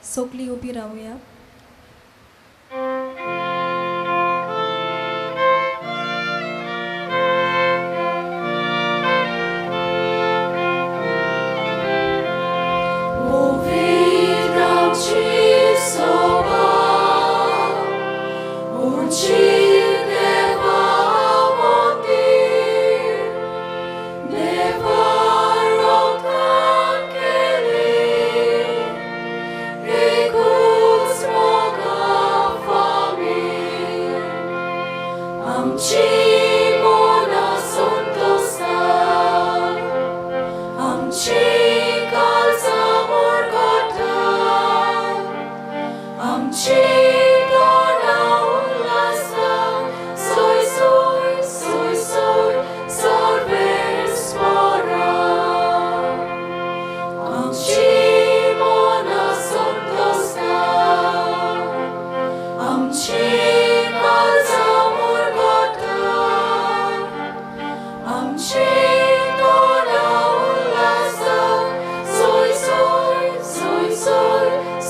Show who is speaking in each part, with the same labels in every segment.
Speaker 1: सोकली उभी राहूया.
Speaker 2: Powiadam Ci słowa, uczyniła wody, newarok angeli, i Gud smoga fami. Am Ci mona suntosta, am Ci kalza morgota, am Ci dona ulasa, soy, salves mora. Am Ci mona suntosta, am Ci kalza morgota, am Ci dona ulasa, soy,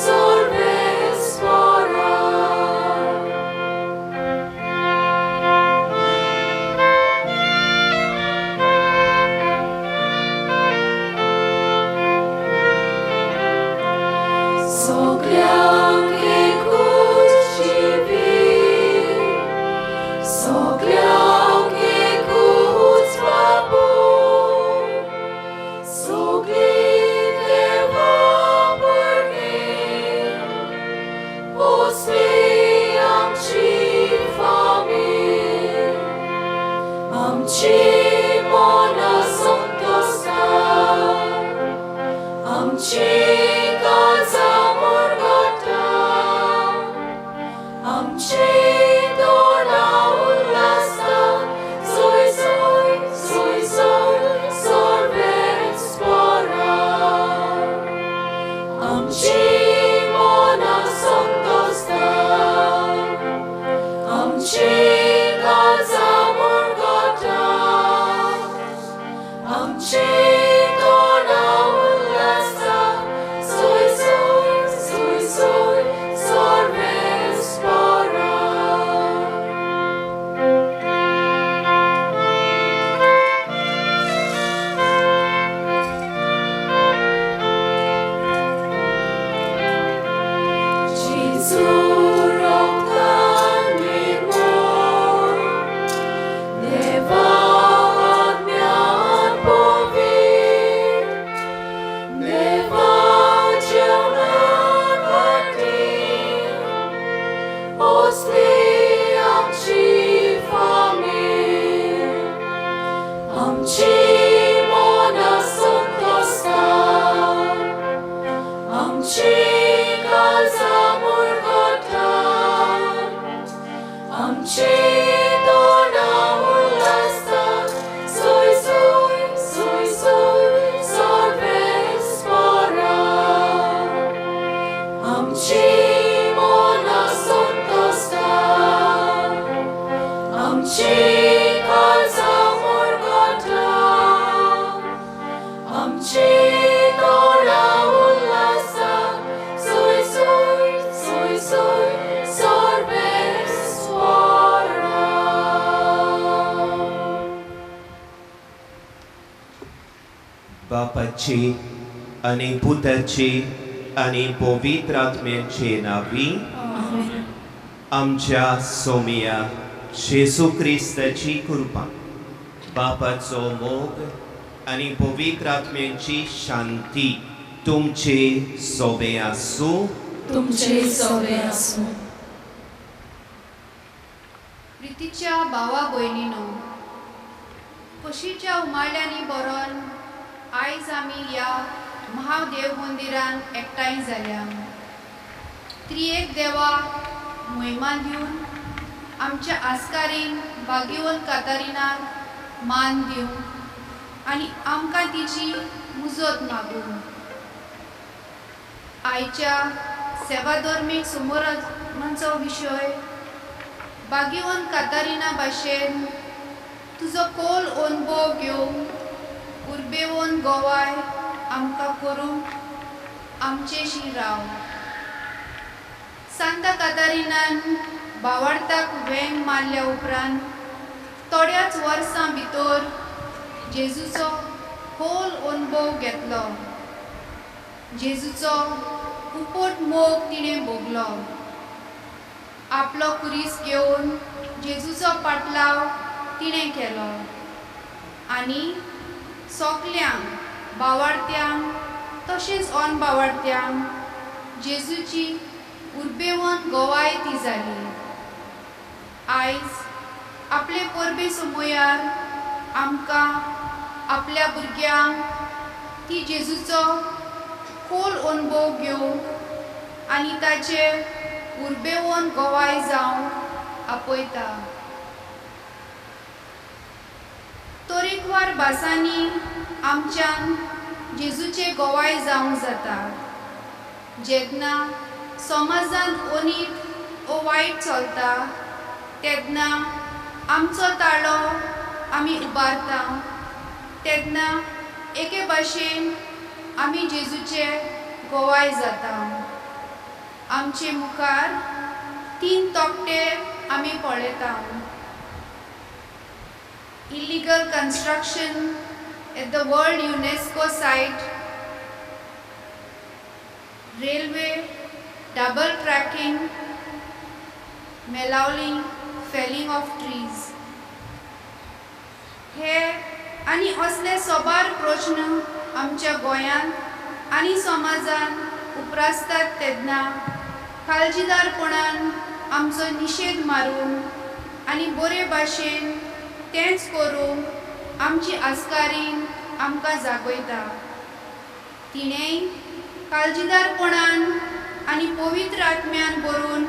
Speaker 2: salves mora. Sogliam che cucivi, sogliam che cucpabu, sogli deva pergi, posli am ci fami, am ci mona santosta, am ci calza morgota, am ci dona ulasa, soy, salves mora. Am ci mona santosta, am ci calza morgota, am ci dona ulasa, soy, salves mora. Am ci mona santosta, am ci calza morgota, am ci dona ulasta, soy, salves mora. Am ci mona santosta, am ci calza morgota, am ci dona ulasa, soy, salves mora.
Speaker 3: बापाचे आणि पुत्राचे आणि पवित्र आत्म्याचे नावी आमच्या सोमिया जेसू ख्रिस्ताची कृपा बापाचो मोग आणि पवित्र आत्म्याची शांती तुमचे सोबे आसूं.
Speaker 1: तुमचे सोबे आसूं.
Speaker 4: प्रितीच्या भावा भयणीनो, खोशीच्या उमाळ्यांनी बरोवन आयज आमी ह्या महादेव मंदिरान एकठांय जाल्या. त्रिएक देवाक महिमा दिवन आमच्या आस्कारीन भाग्यवन कातारिनाक मान दिवं आनी आमकां तिची मुजत मागूं. आयच्या सेवा धर्मीक समोरंचो विशय भाग्यवन कातारिना भाशेन तुजो खोल अनुभव घेवंक उर्बेवून गोवाय आमकां करूंक आमचेशी राव. सांता कातारिनान भावार्थाक वेंग मारल्या उपरांत थोड्याच वर्सां भितर जेजूचो खोल अनुभव घेतलो. जेजूचो उपट मोग तिणें भोगलो. आपलो कुरीस घेवन जेजूचो पाटलाव तिणें केलो आनी सोगल्यांक भावार्थ्यांक तशेंच ऑन भावार्थ्यांक जेजूची उर्बेवन गोवाय ती जाली. आयज आपले परबे समयार आमकां आपल्या भुरग्यांक ती जेजूचो खोल अनुभव घेवंक आनी ताचे उर्बेवन गोवाय जावंक आपयता. तरेकवार भासांनी आमच्यान जेजूचे गोवाय जावंक जाता. जेन्ना समाजांत अनीक ओ वायट चलता तेन्ना आमचो ताळो आमी उबारता. तेन्ना एके भाशेन आमी जेजूचे गोवाय जाता. आमचे मुखार 3 तोकटे आमी पळयता. Illegal construction at the World UNESCO site, railway, double tracking, malowing, felling of trees. हे आनी असले सोबार प्रश्न आमच्या गोंयांत आनी समाजांत उप्रासतात तेन्ना काळजीदारपणान आमचो निशेध मारून आनी बरे भाशेन तेंच करूंक आमची आस्कारीण आमकां जागयता. तिणेंय काळजीदारपणान आनी पवित्र आत्म्यान भरून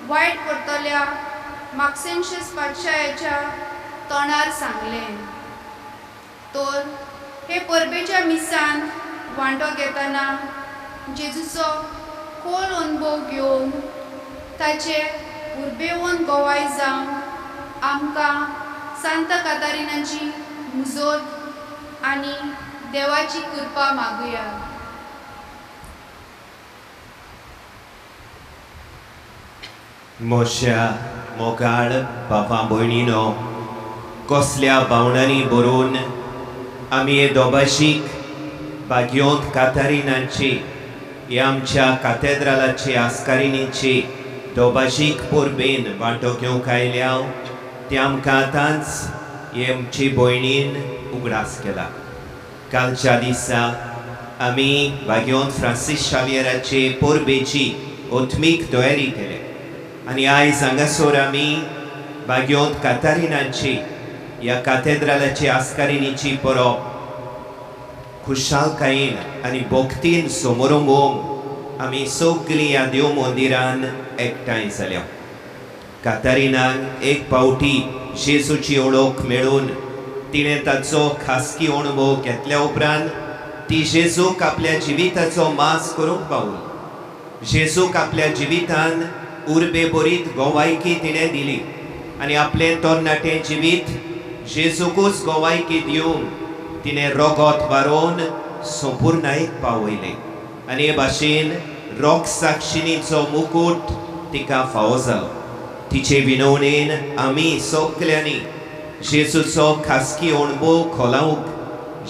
Speaker 4: वायट करतल्या माक्सेंशस पातशायाच्या तोंडार सांगलें. तर हे परबेच्या मिसान वांटो घेतना जेजूचो खोल अनुभव घेवन ताचे उर्बेवन गोवाय जावंक आमकां सांता कातारिनाची मुजत आनी देवाची कृपा मागुया.
Speaker 3: मोशा मोगाळ बाबा भयणीनो, कसल्या भावनांनी बरोवन आमी हे दोबाशीक बाग्योंत कातारिनांची हे आमच्या कातेद्रालाची आस्कारिणीची दोबाशीक परबेन वांटो घेवंक आयल्या ते आमकां आतांच हे आमची भयणीन उगडास केला. कालच्या दिसा आमी बाग्योंत फ्रांसीस शावियराचे परबेची ओत्मीक तयारी केली आनी आयज हांगासर आमी बाग्योंत कातारिनांची ह्या कातेद्रालाची आस्कारिणीची परब खुशालकायेन आनी भोक्तीन समोरोंबोवंक आमी सगळीं ह्या देव मंदिरान एकठांय जाल्या. कातारिनाक एक फावटी जेजूची ओळख मेळून तिणें ताचो खासगी अणभव घेतल्या उपरांत ती जेजूक आपल्या जिविताचो मास करूंक पावल. जेजूक आपल्या जिवितान उर्बे बरीत गोवायकी तिणें दिली आनी आपलें तरणाटें जिवीत जेजूकूच गोवायकी दिवंक तिणें रोगोत वारोवन संपूर्णायेक पावयलें आनी हे भाशेन रोग साक्षिणीचो मुकूट तिका फावो जालो. तिचे विनवणेन आमी सगल्यांनी जेजूचो खासगी अणभव खोलावंक,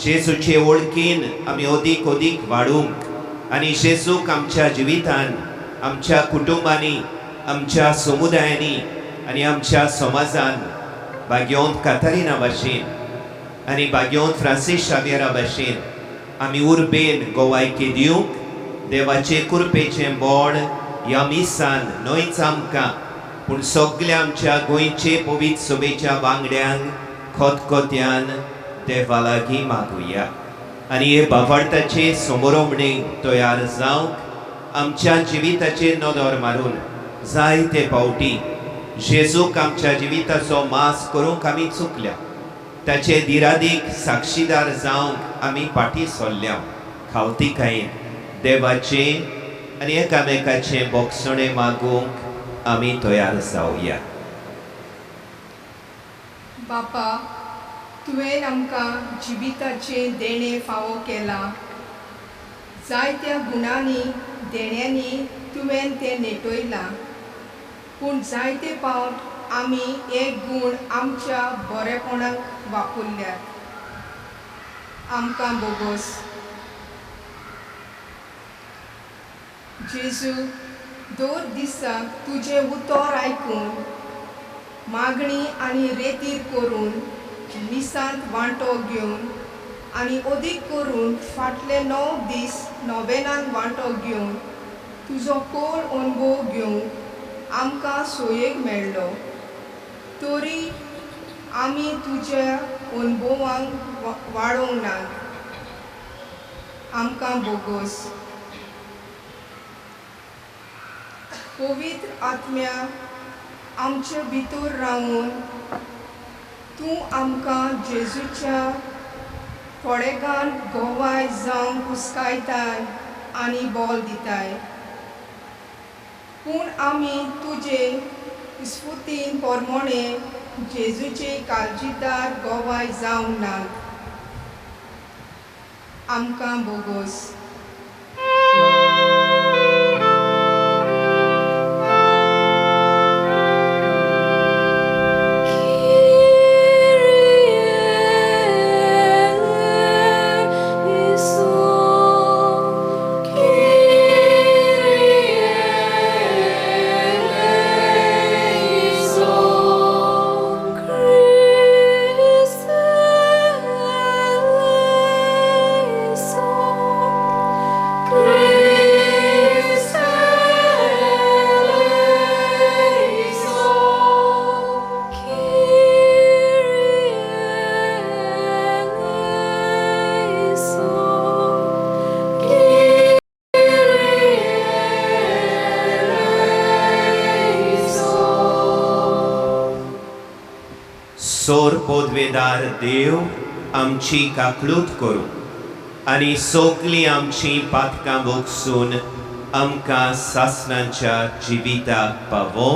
Speaker 3: जेजूचे वळखीन आमी अदीक अदीक वाडूंक आनी जेजूक आमच्या जिवितान, आमच्या कुटुंबांनी, आमच्या समुदायांनी आनी आमच्या समाजान बाग्योंत कातारिना भाशेन आनी बाग्योंत फ्रांसीस शावियरा भाशेन आमी उर्बेन गोवायकी दिवंक देवाचे कृपेचें बोड ह्या मिसान न्हयच आमकां पूण सगळ्या आमच्या गोंयचे पवित्र सभेच्या वांगड्यांक खतखत्यान देवा लागीं मागुया. आनी हे भावार्थाचे समोरोमणेक तयार जावंक आमच्या जिविताचेर नदर मारून जायते फावटी जेजूक आमच्या जिविताचो मास करूंक आमी चुकल्या. ताचे दिरादीक साक्षीदार जावंक आमी फाटीं सरल्या. खावतीकायेन देवाचे आनी एकामेकाचे बोगसणे मागूंक आमी तयार जावया.
Speaker 5: बापा, तुवें आमकां जिविताचें देणें फावो केलां. जायत्या गुणांनी देण्यांनी तुवें तें नेटयलां पूण जायते फावट आमी एक गूण आमच्या बरेपणाक वापरल्यात आमकां बोगोस जेजू दर दिसाक तुजें उतर आयकून मागणी आनी रेतीर करून मिसांत वांटो घेवन आनी अदीक करून फाटले 9 दीस नोवेनान वांटो घेवन तुजो खोल अनुभव घेवंक आमकां सोयेक मेळ्ळो तरी आमी तुज्या अनुभवांक वाडोवंक ना आमकां बोगोस पवित्र आत्म्या आमचे भितर रावून तूं आमकां जेजूच्या पळेगान गोवाय जावंक हुस्कायताय आनी बोल दिताय पूण आमी तुजे इस्फुतीन पोरमोणे जेजूचे काळजीदार गोवाय जावंक नात आमकां बोगोस
Speaker 3: सोर पोदवेदार देव आमची काकलूत करूं आनी सगलीं आमची पातकां भोगसून आमकां सासणांच्या जिविताक पावों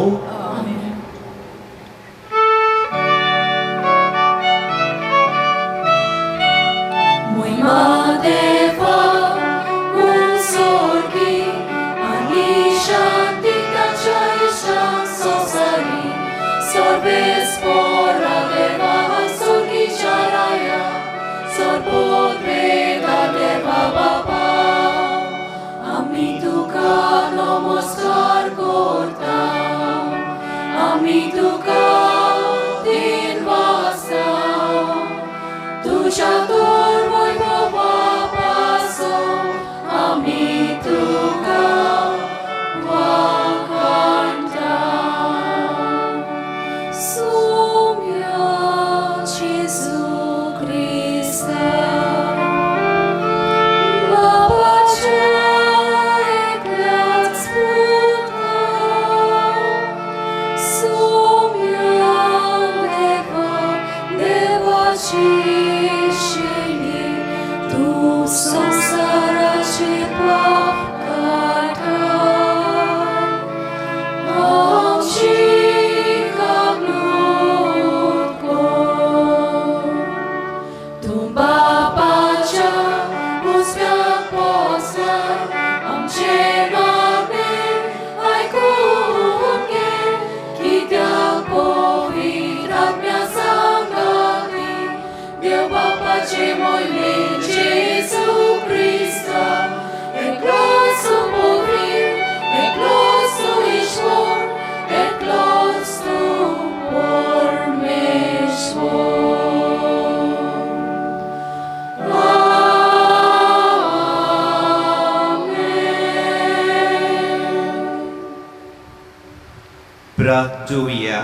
Speaker 3: Pratuia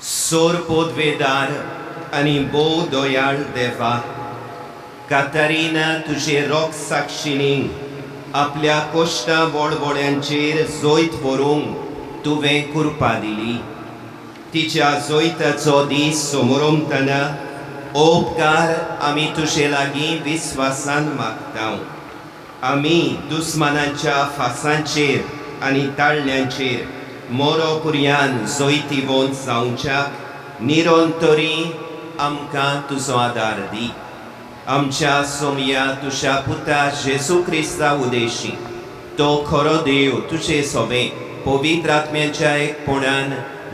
Speaker 3: सोर पोदवेदार आनी बो दोयाळ देवा कातारिना तुजे रोग साक्षिणी आपल्या कोश्टा बोडबोड्यांचेर जोयत व्हरूंक तुवें कृपा दिली तिच्या जोयताचो दीस समोरमतना उपकार आमी तुजे लागीं विस्वासान मागता आमी दुस्मानाच्या फासांचेर आनी ताळण्यांचेर मोरो पुर्यान जोयती वोन जावच्याक निरोंतरी आमकां तुजो आदार दी आमच्या सोमया तुझ्या पुता जेसू क्रिस्ता उदेशी तो खरो देव तुझे सोबे पवित्र आत्म्याच्या एकपणान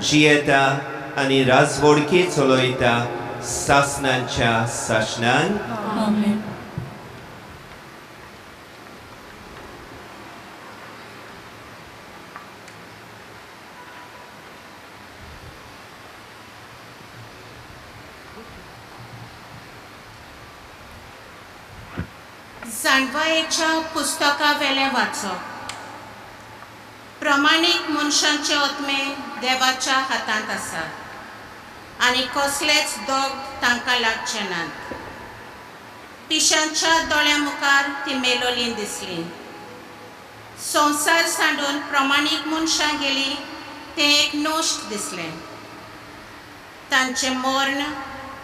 Speaker 3: जियेता आनी राजवडकी चलयता सासनांच्या सासनान.
Speaker 1: आमेन.
Speaker 6: जाणवायेच्या पुस्तका वेले वाचप. प्रमाणीक मनशांचे आत्मे देवाच्या हातांत आसात आनी कसलेच दोग तांकां लागचे नात. पिशांच्या दोळ्या मुखार ती मेलोली दिसली. संवसार सांडून प्रमाणीक मनशां गेली तें एक नोश्ट दिसलें. तांचें मरण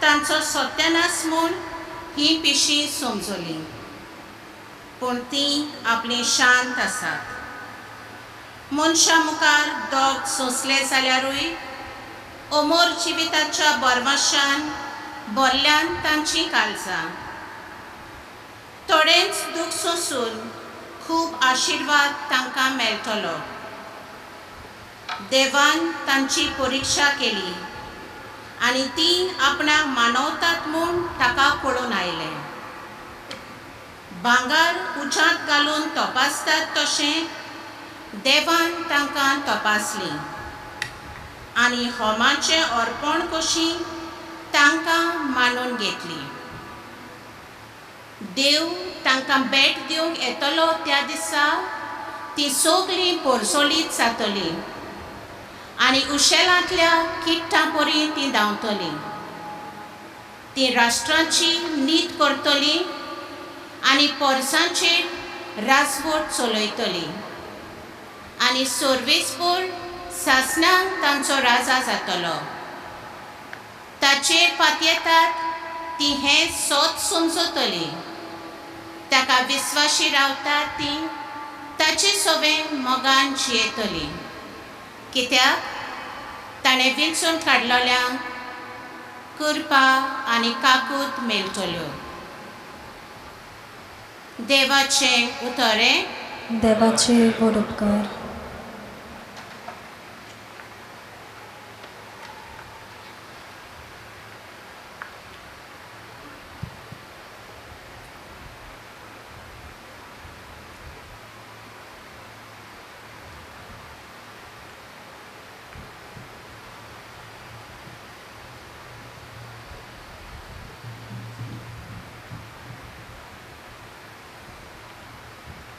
Speaker 6: तांचो सत्यानास म्हूण ही पिशी समजली, पूण ती आपली शांत आसात. मनशां मुखार दोग सोंसले जाल्यारूय अमोर जिविताच्या बरमाशान भरल्यान तांची काळजां. थोडेंच दूख सोंसून खूब आशिर्वाद तांकां मेळटलो. देवान तांची परिक्षा केली आनी ती आपणाक मानवतात म्हूण ताका कळून आयलें. भांगार उज्यांत घालून तपासतात तशें देवान तांकां तपासली आनी होमाचें अर्पण कशी तांकां मानून घेतली. देव तांकां भेट दिवंक येतलो त्या दिसा ती सगळीं परसोलीत जातली आनी उशेलांतल्या किट्टां परी ती धांवतली. ती राष्ट्रांची नीत करतली आनी परसांचेर राजवट चलयतली आनी सर्वेस्पर सासणांक तांचो राजा जातलो. ताचेर पातयेतात ती हें सोत समजतली. ताका विस्वाशी रावतात ती ताचे सोबें मोगान जियेतली, कित्याक ताणें विंचून काडलेल्यांक कृपा आनी काकूट मेळटल्यो. देवाचें उतरें.
Speaker 1: देवाचे बरोबकार.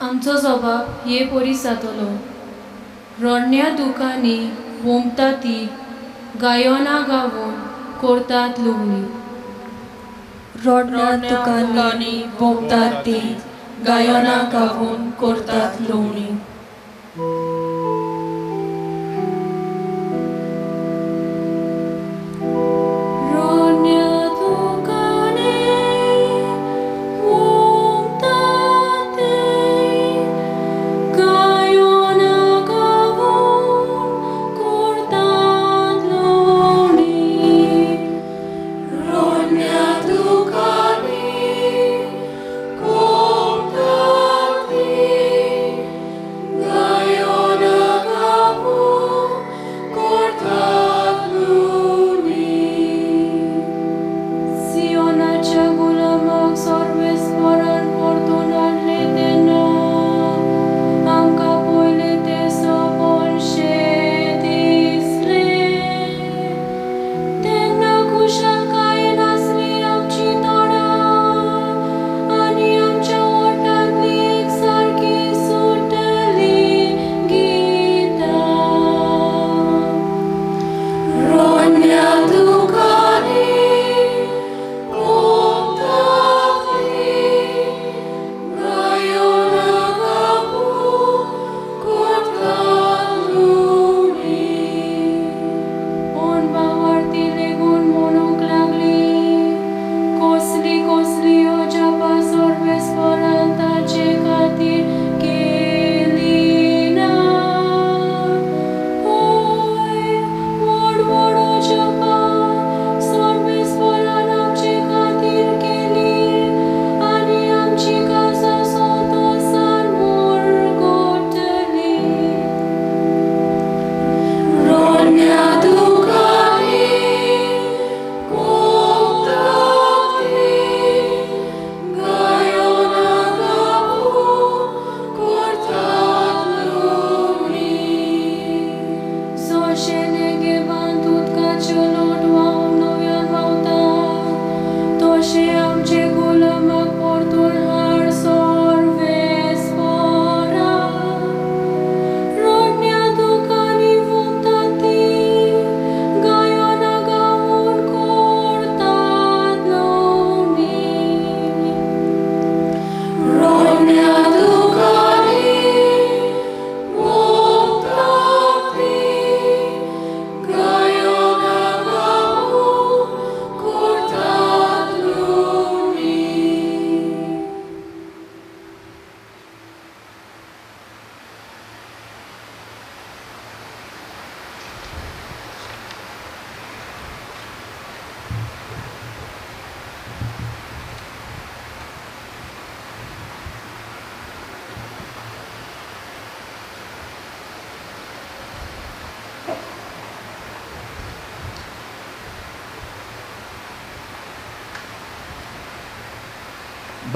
Speaker 7: आमचो स्वभाव हे परीस जातलो. रोडण्या दुकांनी वोमता ती गायोना गावून करतात लुवणी.
Speaker 1: रोडण्या दुकांनी भोगतात ती गायोना गावून करतात लुवणी.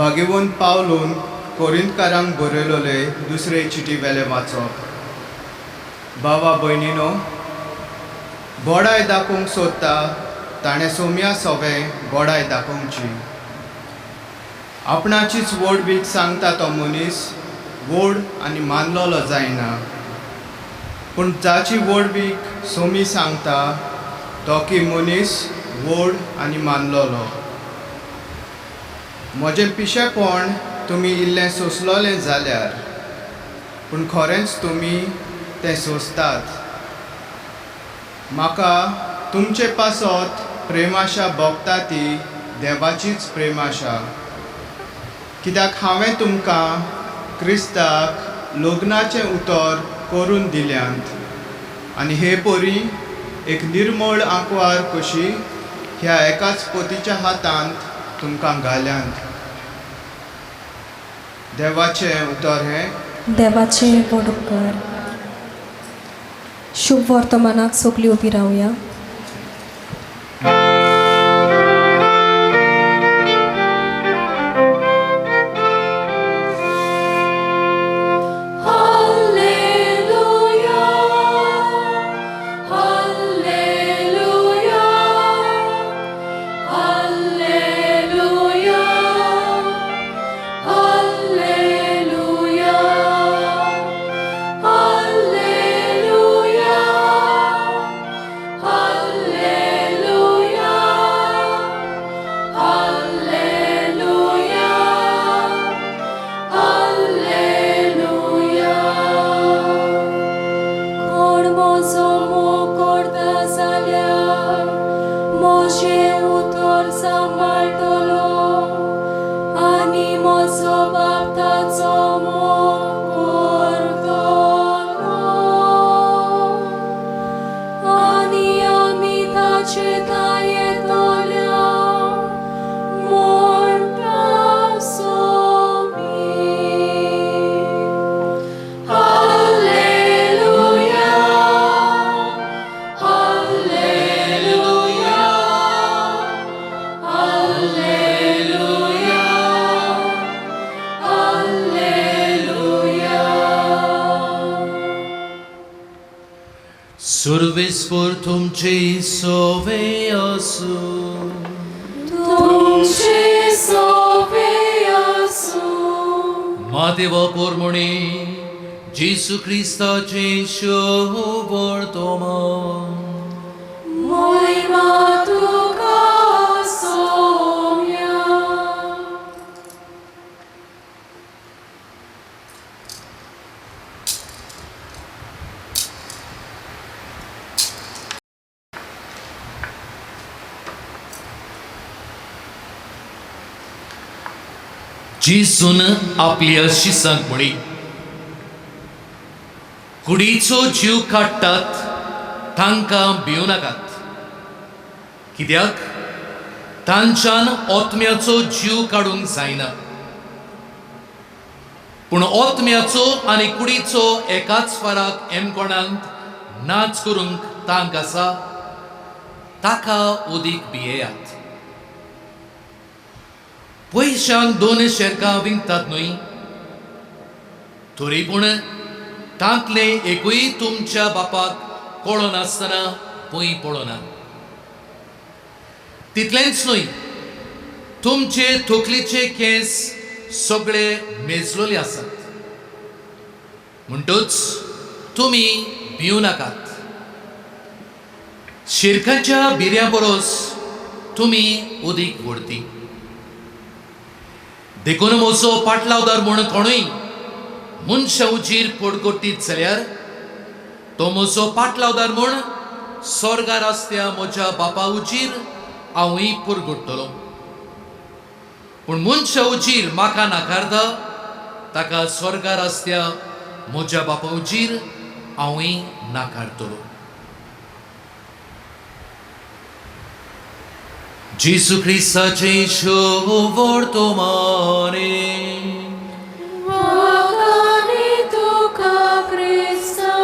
Speaker 8: भागिवून पावलून कोरिंतकारांक बरयलोले दुसरे चिटी वेले वाचप. भावा भयणीनो, बोडाय दाखोवंक सोदता ताणें सोम्या सवें बोडाय दाखोवची. आपणाचीच व्हड बीक सांगता तो मनीस व्हड आनी मानलोलो जायना, पूण जाची व्हड बीक सोमी सांगता तो की मनीस व्हड आनी मानलोलो. म्हजें पिशेपण तुमी इल्लें सोंसलोलें जाल्यार, पूण खरेंच तुमी तें सोंसतात. म्हाका तुमचे पासत प्रेमाशा भोगता ती देवाचीच प्रेमाशा, कित्याक हांवें तुमकां क्रिस्ताक लग्नाचें उतर करून दिल्यांत, आनी हे पोरी एक निर्मळ आंकवार कशी ह्या एकाच पतीच्या हातांत तुमकां घाल्यांत. देवाचें उतर हें.
Speaker 9: देवाचे बडोकर. शुभ वर्तमानाक सगळीं उबी रावया.
Speaker 10: सर्वेस्पर तुमचे सोवे असो.
Speaker 2: तुमचे सोवे असो.
Speaker 10: मातेवा पोरमणे जेसू क्रिस्ताचे शुभ वर्तमान.
Speaker 2: महिमा तुका सोम्या.
Speaker 10: जेसून आपल्या शिसांक म्हळी, कुडीचो जीव काडटात तांकां भिवू नाकात, कित्याक तांच्यान ओतम्याचो जीव काडूंक जायना. पूण ओतम्याचो आनी कुडीचो एकाच फराक एमकोणांत नाच करूंक तांक आसा, ताका ओदीक भियेयात. पयशांक 2 शेरकां विकतात न्हय, तरी पूण तांतले एकूय तुमच्या बापाक कळो नासतना पळय पळोना. तितलेंच न्हय, तुमचे तकलेचे केस सगळे मेजलोले आसात. म्हणटूच तुमी भिवू नाकात. शिरकाच्या बिऱ्या बरोस तुमी उदीक व्हरती. देखून म्हजो पाटलावदार म्हूण कोणूय मनशा उजीर पडकोट्टीत जाल्यार तो म्हजो पाटलावदार म्हूण स्वर्गार आसत्या म्हज्या बापा उजीर हांवूय पुरगोडटलों. पूण मनशा उजीर म्हाका नाकारता, ताका स्वर्गार आसत्या म्हज्या बापा उजीर हांवूय नाकारतलों. जेसू क्रिस्ताचे शुभ वर्तमाने.
Speaker 2: वाकानी तुका क्रिस्ता.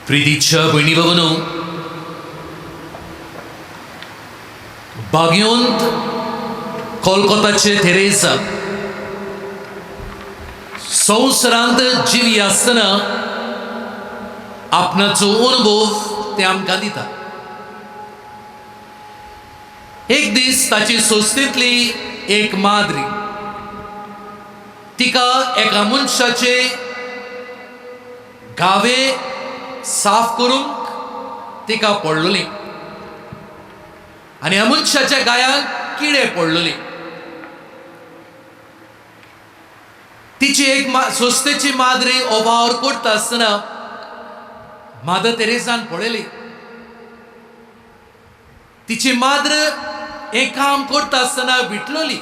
Speaker 10: प्रितीच्या भयणी भावांनो, भाग्यवंत कोलकाताचे थेरेसा संवसारांत जिवी आसतना आपणाचो अनुभव ते आमकां दिता. एक दीस ताची सोस्तेंतली एक माद्री तिका एका मनशाचे गावे साफ करूंक तिका पडलोली आनी ह्या मनशाच्या गायाक किडे पडलोली. तिची एक सोस्तेची माद्री ओबावर करता आसतना मादर तेरेसान पळयली. तिची माद्र एक काम करता आसतना विटलोली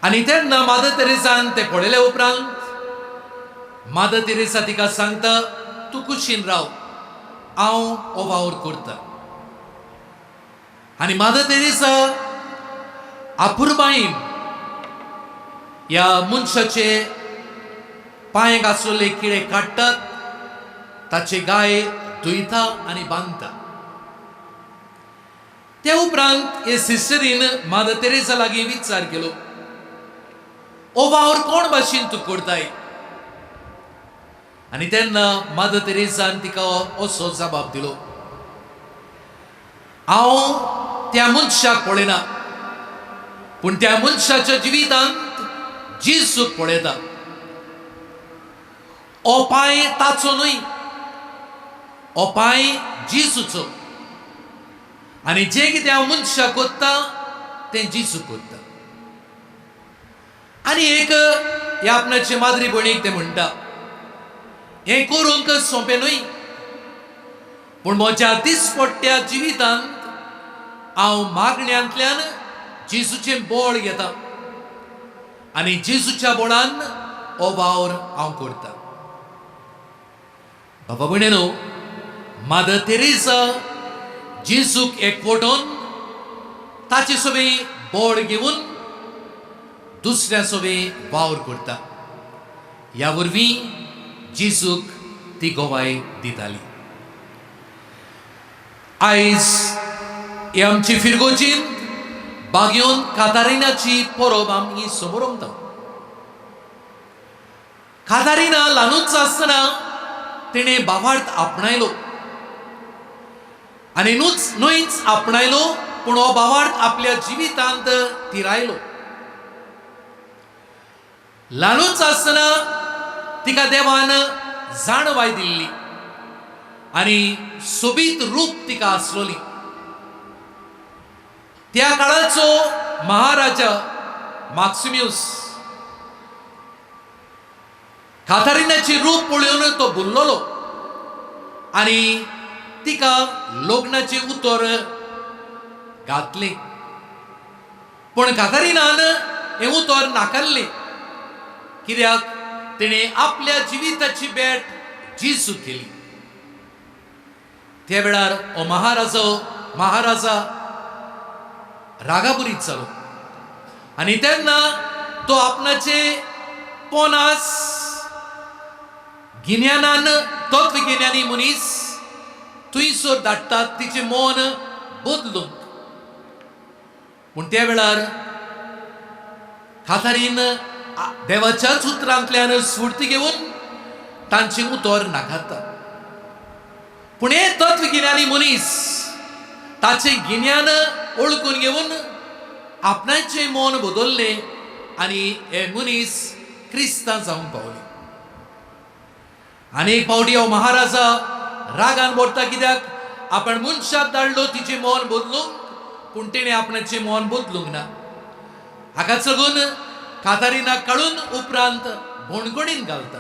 Speaker 10: आनी तेन्ना मादर तेरेसान ते पळयले उपरांत मादर तेरेसा तिका सांगता, तूं कुशीन राव, हांव ओबावर करता. आनी मादर तेरेसा आपुरबायेन ह्या मनशाचे पांयांक आसलेले किडे काडटात, ताचे गाय धुयता आनी बांदता. ते उपरांत हे सिस्टरीन मादर तेरेसा लागीं विचार केलो, ओबावर कोण भाशेन तूं करताय? आनी तेन्ना मादर तेरेसान तिका असो जबाब दिलो, हांव त्या मनशाक पळयना, पूण त्या मनशाच्या जिवितांत जेसूक पळयता. हो पांय ताचो न्हय, हो पांय जेसूचो, आनी जें कितें हांव मनशाक कोत्ता तें जेसूक कोत्ता. आनी एक ह्या आपणाचे माद्री भयणीक ते म्हणटा, हें करूंक सोंपें न्हय, पूण म्हज्या दिसपट्ट्या जिवितांत हांव मागण्यांतल्यान जेसूचें बोळ घेता आनी जेसूच्या बोळान हो वावर हांव करता. बाबा भयणीनो, मादर तेरेसा जेसूक एकवटून ताचे सोबे बोळ घेवन दुसऱ्या सोबे वावर करता. ह्या वरवीं जेसूक ती गोवाय दिताली. आयज ही आमची फिरगोजीन बागेवन कातारिनाची परब आमी समोर उमता. कातारिना ल्हानूच आसतना तिणें बाबार्थ आपणायलो आनी न्हयच आपणायलो, पूण हो बाबार्थ आपल्या जिवितांत तिरायलो. ल्हानूच आसतना तिका देवान जाणवाय दिल्ली आनी सोबीत रूप तिका आसलोली. त्या काळाचो महाराजा माक्सिम्युस कातारिनाची रूप पळोवन तो भुल्लोलो आनी तिका लग्नाचे उतर घातले, पूण कातारिनान हें उतर नाकारलें, कित्याक तिणें आपल्या जिविताची भेट जेसूक केली. त्या वेळार हो महाराजा रागाबुरीत जालो आनी तेन्ना तो आपणाचे पोनास गिन्यानान तत्वगिन्यानी मनीस थंयसर धाडटात तिचें मन बदलूंक. पूण त्या वेळार कातारीन देवाच्याच उतरांतल्यान स्फूर्ती घेवन तांचें उतर नाकारता. पूण हे तत्वगिन्यानी मनीस ताचें गिन्यान ओळखून घेवन आपणाचें मन बदललें आनी हे मनीस क्रिस्तांव जावंक पावले. आनी एक फावटी हो महाराजा रागान बोडटा, कित्याक आपण मनशाक धाडलो तिचें मन बदलूंक, पूण तिणें आपणाचें मन बदलूंक ना. हाकाच लागून कातारिनाक काडून उपरांत बोणकुणींत घालता.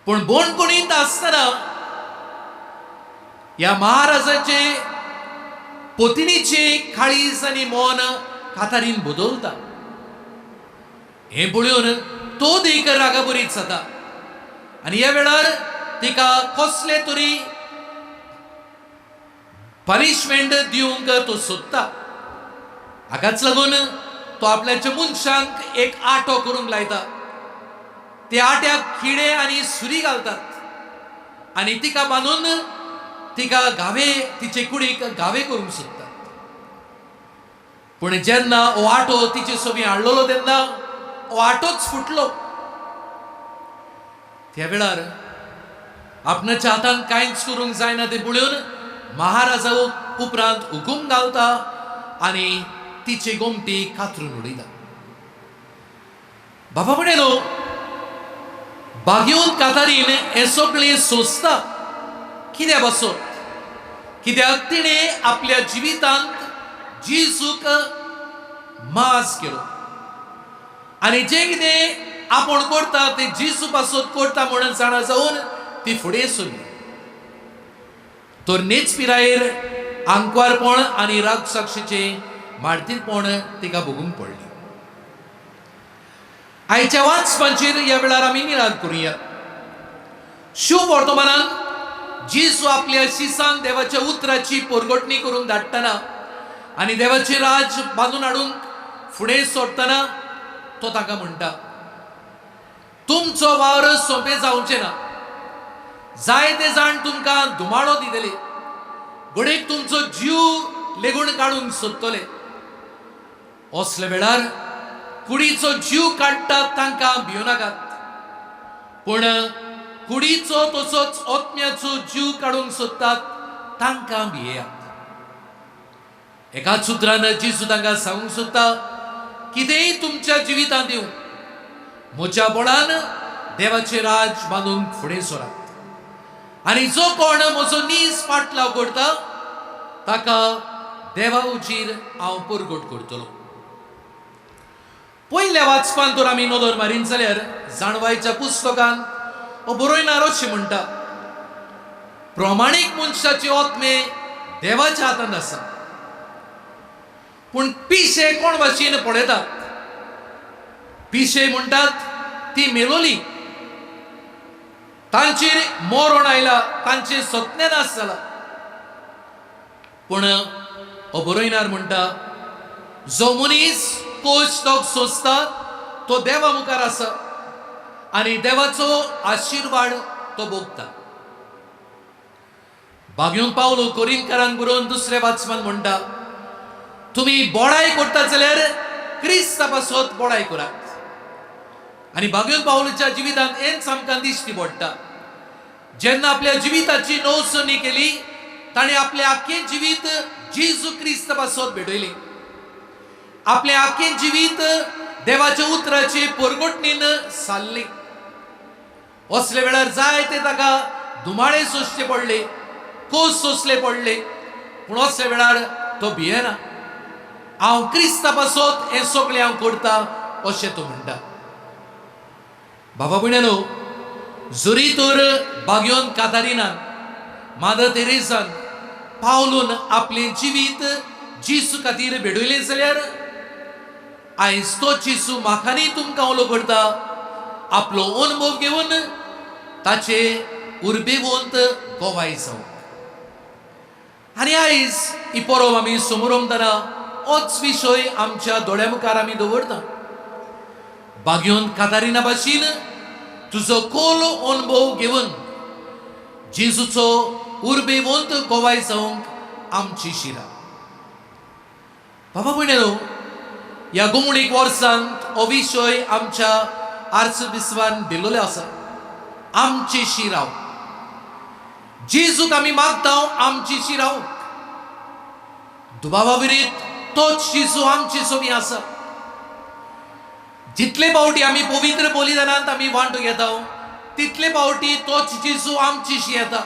Speaker 10: पूण बोणकुणींत आसतना ह्या महाराजाचे पत्नीचे काळीज आनी मन कातारीन बदलता. हें पळोवन तो देख रागाबरीत जाता आनी ह्या वेळार तिका कसले तरी पनिशमेंट दिवंक तो सोदता. हाकाच लागून तो आपल्याच्या मनशांक एक आटो करूंक लायता ते आट्याक खिडे आनी सुरी घालतात आनी तिका बांदून तिका गावे तिचे कुडीक गावे करूंक सोदतात. पूण जेन्ना हो आटो तिचे सोबी हाडलोलो तेन्ना हो आटोच फुटलो. त्या वेळार आपणाच्या हातान कांयच करूंक जायना ते पळोवन महाराजा उपरांत हुकूम घालता आनी तिचे गोमटी कातरून उडयता. बाबा म्हणेलो बागेवन कातारीन हे सगळें सोंसता कित्या बसोन, कित्याक तिणें आपल्या जिवितांत जेजूक मास केलो आनी जें कितें आपूण करता तें जेजू पासत करता म्हणून जाणा जावन ती फुडें सरली. तर नेच पिरायेर आंकवारपण आनी रागसाक्षीचें मारतीरपण तिका भोगूंक पडलें. आयच्या वाचपांचेर ह्या वेळार आमी निराद करुया. शुभ वर्तमानांत जेजू आपल्या शिसान देवाच्या उतराची परगटणी करून धाडटना आनी देवाचें राज बांदून हाडूंक फुडें सरतना तो ताका म्हणटा, तुमचो वावर सोंपें जावचें ना. जायते जाण तुमकां धुमाळो दितले, घडीक तुमचो जीव लेगून काडूंक सोदतले. असल्या वेळार कुडीचो जीव काडटात तांकां भियोनाकात, पूण कुडीचो तसोच आत्म्याचो जीव काडूंक सोदतात तांकां भियेयात. एकाच सुत्रान जेजू तांकां सांगूंक सोदता, कितेंय तुमच्या जिवितांत येवं, म्हज्या बळान देवाचें राज बांदूंक फुडें सरात. आनी जो कोण म्हजो नीज पाटलाव करता ताका देवा उजीर हांव परगट करतलो. पयल्या वाचपान तर आमी नदर मारीन जाल्यार जाणवायच्या पुस्तकान हो बरयणार अशें म्हणटा, प्रमाणीक मनशाचे आत्मे देवाच्या हातांत आसा, पूण पिशे कोण भाशेन पळयतात. पिशे म्हणटात ती मेलोली, तांचेर मरण आयला, तांचे सत्यानाश जाला. पूण हो बरयणार म्हणटा, जो मनीस कोश तो सोंसता तो देवा मुखार आसा आनी देवाचो आशिर्वाद तो भोगता. बागेवन पावलो कोरिंथकारांक बरोवन दुसऱ्या वाचपान म्हणटा, तुमी बोडाय करतात जाल्यार क्रिस्ता पासत बोडाय करात. आनी बागेवन पावलोच्या जिवितांत हेंच आमकां दिश्टी पडटा. जेन्ना आपल्या जिविताची नोंदणी केली ताणें आपलें आख्खें जिवीत जेजू क्रिस्त पासत भेटयलें. आपलें आख्खें जिवीत देवाच्या उतराचे परगटणेन सारलें. असले वेळार जायते ताका धुमाळे सोंसचे पडले, कोस सोंसले पडले, पूण असले वेळार तो भियेना. हांव क्रिस्ता पासत हें सगळें हांव करता अशें तो म्हणटा. बाबा भयणानो, जरी तर बागेवन कातारिनान, मादर तेरेसान, पावलून आपलें जिवीत जेजू खातीर भेटयलें जाल्यार आयज तो जेजू म्हाकानी तुमकां उलो करता. आपलो अनुभव घेवन ताचे उर्बेवंत गोवाय जावंक. आनी आयज ही परब आमी समोर उमतना होच विशय आमच्या दोळ्या मुखार आमी दवरता. बागेवन कातारिना भाशेन तुजो खोल अनुभव घेवन जेजूचो उर्बेवंत गोवाय जावंक आमची शिरा. बाबा भयणानो, ह्या गुमणीक वर्सांत हो विशय आमच्या आर्चबिस्वान दिल्लोले आसा, आमची शिराव. जेजूक आमी मागता आमची शिराव. दुबावा विरीत तोच जेजू आमचे सोबी आसा. जितले फावटी आमी पवित्र बलिदानांत आमी वांटो घेता तितले फावटी तोच जेजू आमचीशी येता.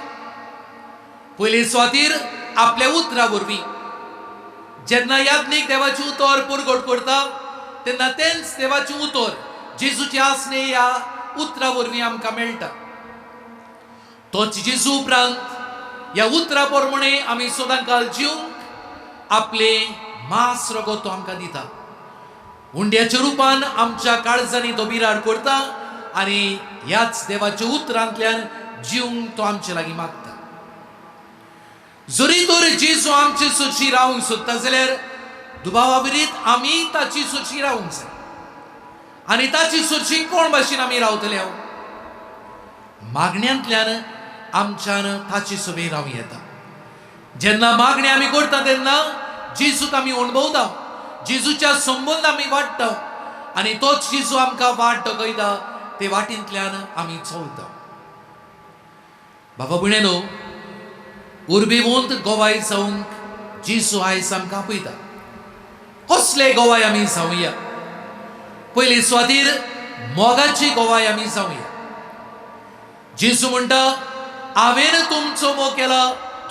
Speaker 10: पयले सुवातेर आपल्या उतरा वरवीं जेन्ना याज्ञीक देवाची उतर परगट करता तेन्ना तेंच देवाची उतर जेजूचे आसने ह्या उतरा वरवीं आमकां मेळटा. तोच जेजू उपरांत ह्या उतरा प्रमाणे आमी सदांकाल जिवंक आपले मांस रगत तो आमकां दिता. हुंड्याच्या रुपान आमच्या काळजांनी तो बिराड करता आनी ह्याच देवाच्या उतरांतल्यान जिवंक तो आमचे लागीं मागता. जरी तर जेजू आमचे सुशी रावंक सोदता जाल्यार दुबावा विरीत आमी ताची सुशी रावंक जाय. आनी ताची सुरशी कोण भाशेन आमी रावतले मागण्यांतल्यान आमच्यान ताची सभे रावूं येता जेन्ना मागणी आमी करता तेन्ना जेजूक आमी अणभवता जेजूच्या संबंद आमी वाडटा आनी तोच जेजू आमकां वाट दाखयता ते वाटेंतल्यान आमी चलता बाबा भयणेनो उर्बेवंत गोवाय जावंक जेजू आयज आमकां आपयता कसले गोवाय आमी जावया पयली सुवातेर मोगाची गोवाय आमी जावया जेजू म्हणटा हांवेन तुमचो मोग केला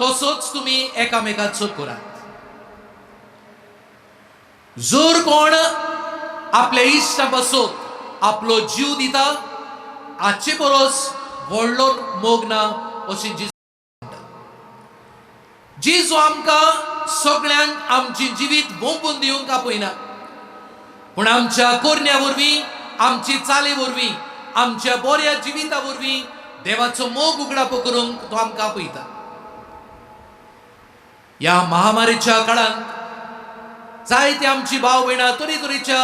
Speaker 10: तसोच तुमी एकामेकाचो करात जर कोण आपल्या इश्टा पासत आपलो जीव दिता हाचे परस व्हडलो मोग ना अशें जेजू म्हणटा जेजू आमकां सगळ्यांक आमची जिवीत भोंवून दिवंक आपयना पूण आमच्या कोरण्या वरवीं आमची चाले वरवीं आमच्या बऱ्या जिविता वरवीं देवाचो मोग उगडाप करूंक तो आमकां आपयता ह्या महामारीच्या काळांत जायते आमची भाव भयणां तरेतरेच्या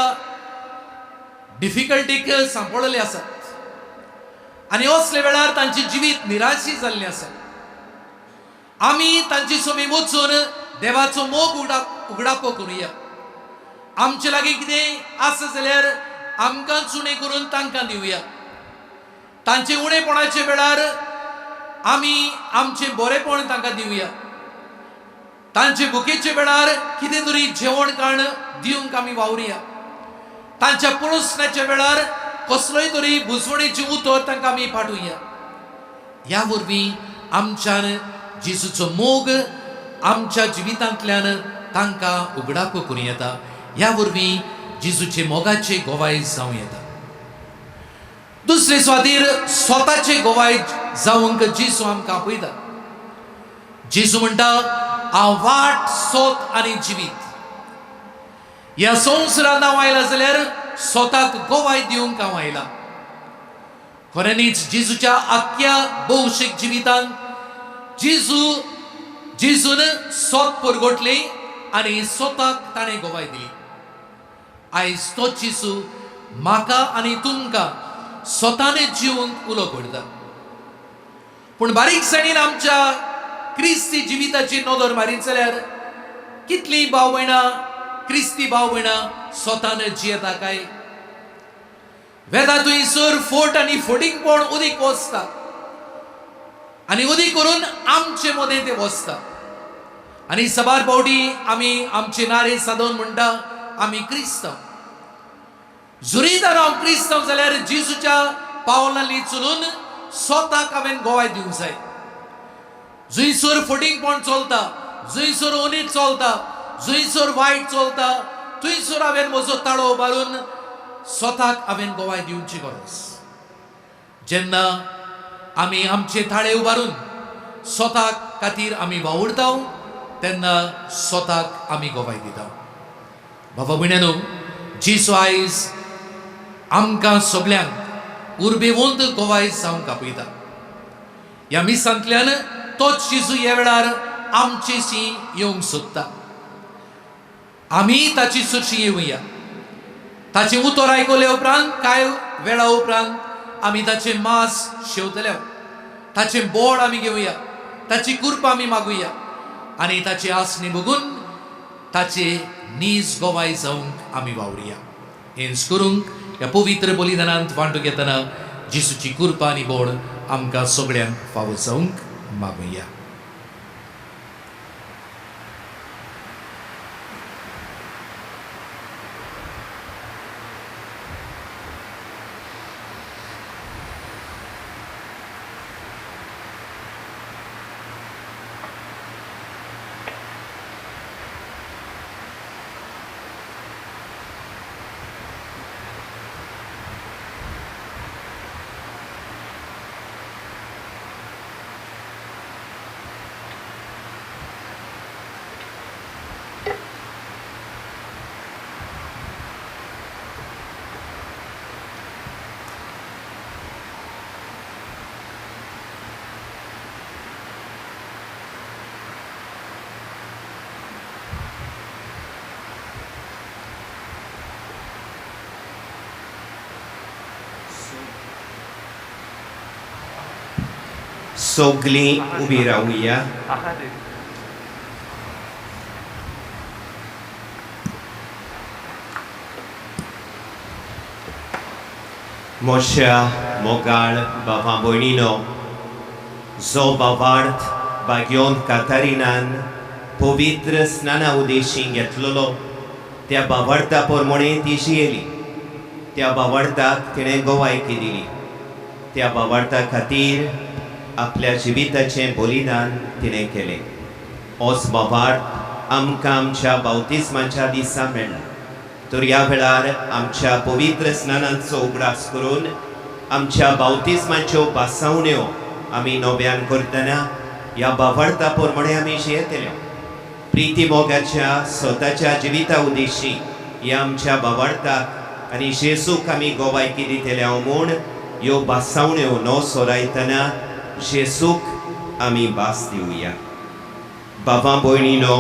Speaker 10: डिफिकल्टीक सांपडलेले आसात आनी असले वेळार तांची जिवीत निराशी जाल्ली आसा आमी तांचे समी वचून देवाचो मोग उगडाप करुया आमचे लागीं कितें आसा जाल्यार आमकांच उणें करून तांकां दिवया तांचे उणेपणाचे वेळार आमी आमचें बरेपण तांकां दिवया तांचे भुकेचे वेळार कितें तरी जेवण खाण दिवंक आमी वावरया तांच्या पळसण्याच्या वेळार कसलोय तरी बुजवणेचें उतर तांकां आमी पाठोवया ह्या वरवीं आमच्यान जेजूचो मोग आमच्या जिवितांतल्यान तांकां उगडाप करूं येता ह्या वरवीं जेजूचे मोगाचे गोवाय जावं येता दुसरे सुवातेर स्वताचे गोवाय जावंक जेजू आमकां आपयता जेजू म्हणटा हांव वाट सोत आनी जिवीत ह्या संवसारांत हांव आयला जाल्यार स्वताक गोवाय दिवंक हांव आयला खऱ्यांनीच जेजूच्या आख्या भौशीक जिवितांत जेजून सोत परगटली आनी स्वताक ताणें गोवाय दिली आयज तोच जेजू म्हाका आनी तुमकां स्वताने जिवंक उलो करता पूण बारीकसाणीन आमच्या क्रिस्ती जिविताची नदर मारीत जाल्यार कितलीं भाव भयणां क्रिस्ती भाव भयणां स्वतान जियेता काय वेदा थंयसर फोट आनी फोटींगपण उदीक वचता आनी उदीक करून आमचे मदें ते वचता आनी सबार फावटी आमी आमचे नारे सादोवन म्हणटा आमी क्रिस्तांव जरी तर हांव क्रिस्तांव जाल्यार जेजूच्या पावलांनी चलून स्वताक हांवें गोवाय दिवंक जाय जंयसर फटींगपण चलता जंयसर अनीत चलता जंयसर वायट चलता थंयसर हांवें म्हजो ताळो उबारून स्वताक हांवें गोवाय दिवची गरज जेन्ना आमी आमचे ताळे उबारून स्वताक खातीर आमी वावुरता तेन्ना स्वताक आमी गोवाय दिता बाबा भयणानो जेजू आयज आमकां सगळ्यांक उर्बेवंत गोवाय जावंक आपयता ह्या मिसांतल्यान तोच जेजू ह्या वेळार आमचेशी येवंक सोदता आमी ताची सुरशी येवया ताचें उतर आयकले उपरांत कांय वेळा उपरांत आमी ताचें मांस शेवतले ताचें बोड आमी घेवया ताची कृपा आमी मागुया आनी ताची आसणी बघून ताचे नीज गोवाय जावंक आमी वावरया हेंच करूंक ह्या पवित्र बलिदानांत वांटो घेतना जेजूची कृपा आनी बोड आमकां सगळ्यांक फावो जावंक मागुया
Speaker 3: सगळीं उबी रावया. मोशा मोगाळ बाबा भयणीनो, जो बाबार्थ बागयोन कातारिनान पवित्र स्नाना उदेशी घेतलेलो त्या बाबार्था प्रमाणे ती जियेली. त्या बाबार्थाक तिणें गोवायकी दिली. त्या बाबार्था खातीर आपल्या जिविताचें बलिदान तिणें केलें. होच बाबार्थ आमकां आमच्या बावतिस्माच्या दिसा मेळ्ळा. तर ह्या वेळार आमच्या पवित्र स्नानांचो उगडास करून आमच्या बावतिस्माच्यो बासावण्यो आमी नव्यान करतना ह्या बाबार्था प्रमाणे आमी जियेतल्यो. प्रिती मोगाच्या स्वताच्या जिविता उदेशी ह्या आमच्या बाबार्थाक आनी जेसूक आमी गोवायकी दितल्या म्हूण ह्यो बासावण्यो न सोरायतना जेसूक आमी भास दिवया. बाबा भयणीनो,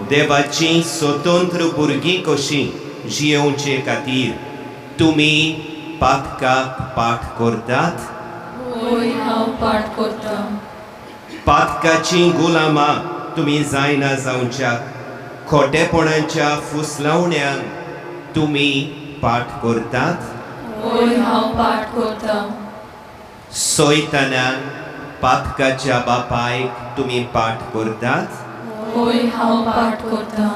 Speaker 3: देवाची स्वतंत्र भुरगीं कशीं जियोवचे खातीर तुमी पातकाक पाठ करतात.
Speaker 1: होय, हांव पाठ करतां.
Speaker 3: पातकाची गुलामां तुमी जायना जावच्याक खोटेपणाच्या फुसलावण्यांक तुमी पाठ करतात.
Speaker 1: होय, हांव पाठ करतां.
Speaker 3: सोयतानाक पातकाच्या बापायक तुमी पाठ करतात.
Speaker 1: होय, हांव पाठ करतां.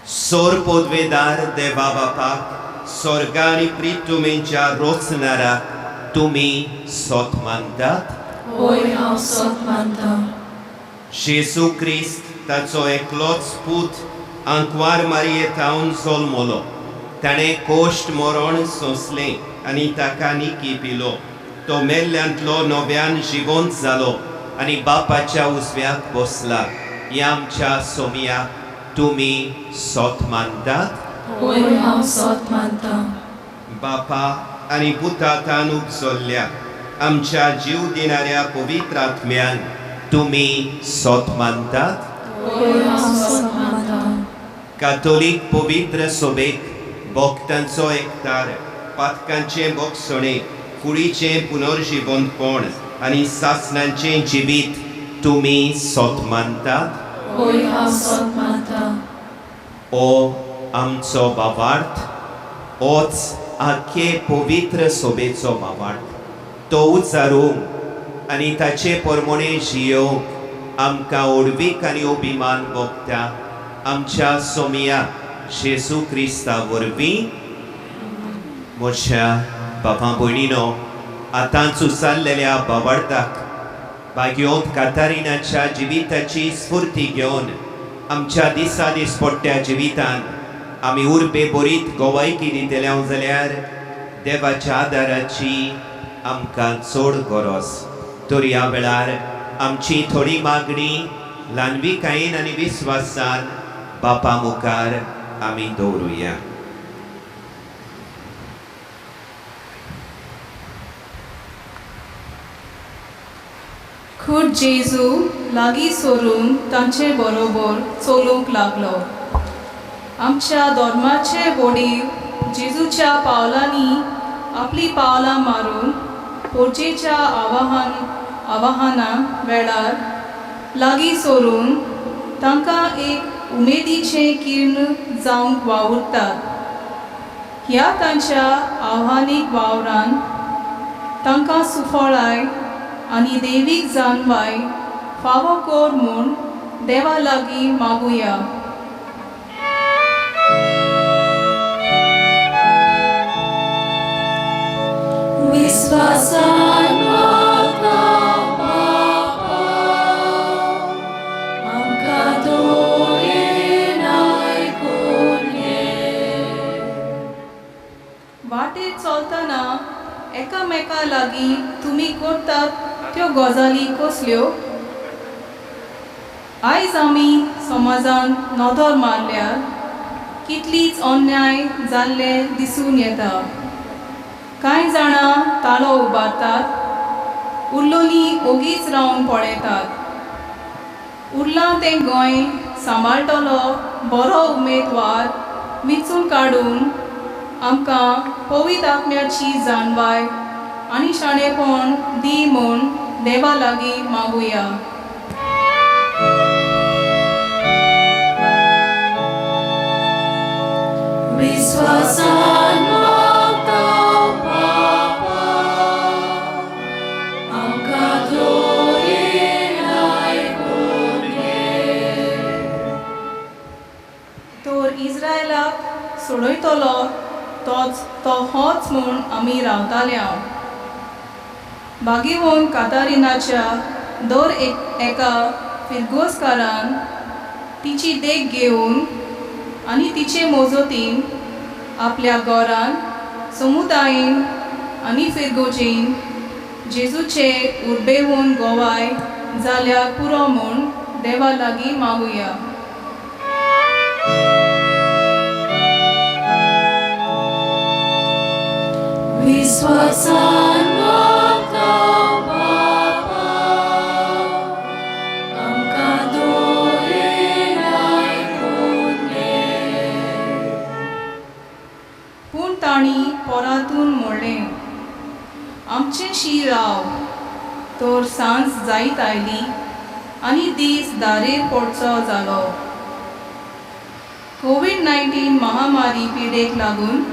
Speaker 3: सोर पदवेदार देवा बापाक स्वर्गा आनी पृथ्वीच्या रोचणाराक तुमी सोत मानतात.
Speaker 1: होय, हांव सोत मानतां.
Speaker 3: जेसू क्रिस्त ताचो एकलोच पूत आंकवार मारयेंतावन जल्मलो. ताणें कोश्ट मरण सोंसलें आनी ताका निकी पिलो. तो मेल्ल्यांतलो नव्यान जिवंत जालो आनी बापाच्या उजव्याक बसला. ह्या आमच्या सोमयाक तुमी सोत मानतात.
Speaker 1: होय, हांव सोत मानतां.
Speaker 3: बापा आनी पुतांतान उपजल्ल्या आमच्या जीव दिणाऱ्या पवित्र आत्म्यान तुमी सोत मानतात.
Speaker 1: होय, हांव सोत मानतां.
Speaker 3: कातोलीक पवित्र सोबेक भक्तांचो एकठार, पातकांचें भोगसणें, कुडीचें पुनर्जिवंतपण आनी सासणांचें जिवीत तुमी सोत मानतात.
Speaker 1: होय, हांव सोत मानतां.
Speaker 3: ओ आमचो बाबार्थ, होच आख्खे पवित्र सोबेचो बाबार्थ. तो उचारूंक आनी ताचे प्रमाणे जियोवंक आमकां ओडवीक आनी अभिमान भोगता आमच्या सोमया जेसू क्रिस्ता वरवीं. म्हज्या बाबा भयणीनो, आतांच उसारलेल्या बाबार्थाक बागयोंत कातारिनाच्या जिविताची स्फूर्ती घेवन आमच्या दिसा दिसपट्ट्या जिवितान आमी उर्बे बरीत गोवायकी दितल्या जाल्यार देवाच्या आदाराची आमकां चड गरज. तर ह्या वेळार आमची थोडी मागणी ल्हानविकायेन आनी विस्वासान बापा मुखार आमी दवरुया.
Speaker 11: खुद जेजू लागीं सोरून तांचे बरोबर चलूंक लागलो. आमच्या धर्माचे वडील जेजूच्या पावलांनी आपली पावलां मारून पोरचेच्या आवाहना वेळार लागीं सोरून तांकां एक उमेदीचें किर्ण जावंक वावुरतात. ह्या तांच्या आव्हानीक वावरान तांकां सुफळाय आनी देवीक जानवाय फावो कोर म्हूण देवा लागीं मागुया.
Speaker 2: विश्वासान म्हाका बापा, आमकां दोळेन आयकून घे.
Speaker 11: वाटेर चलतना एकामेका लागीं तुमी करतात त्यो गजाली कसल्यो? आयज आमी समाजान नदर मारल्यार कितलीच अन्याय जाल्ले दिसून येता. कांय जाणां ताळो उबारतात, उरलोलीं ओगीच रावन पळयतात. उरलां तें गोंय सांबाळटलो बरो उमेदवार वेंचून काडून आमकां पवित्र आत्म्याची जानवाय आनी शाणेपण दी म्हूण देवा लागीं मागुया.
Speaker 2: विश्वासान मागतां बापा, आमकां दोरेन आयकून घे.
Speaker 11: तोर इस्रायलाक सोडयतलो तो होच म्हूण आमी रावताले हांव. बागीवन कातारिनाच्या दर एका फिरगोसकारान तिची देख घेवन आनी तिचे मोजोतीन आपल्या गोरान समुदायीन आनी फिरगोजेन जेजूचे उर्बेवून गोवाय जाल्यार पुरो म्हूण देवा लागीं मागुया.
Speaker 2: विश्वासान मागतां बापा, आमकां दोरेन आयकून घे.
Speaker 11: पूण तांणी पोरातून म्हणलें, आमचें शी राव. तर सांज जायत आयली आनी दीस दारेर पडचो जालो. कोविड-19 महामारी पिडेक लागून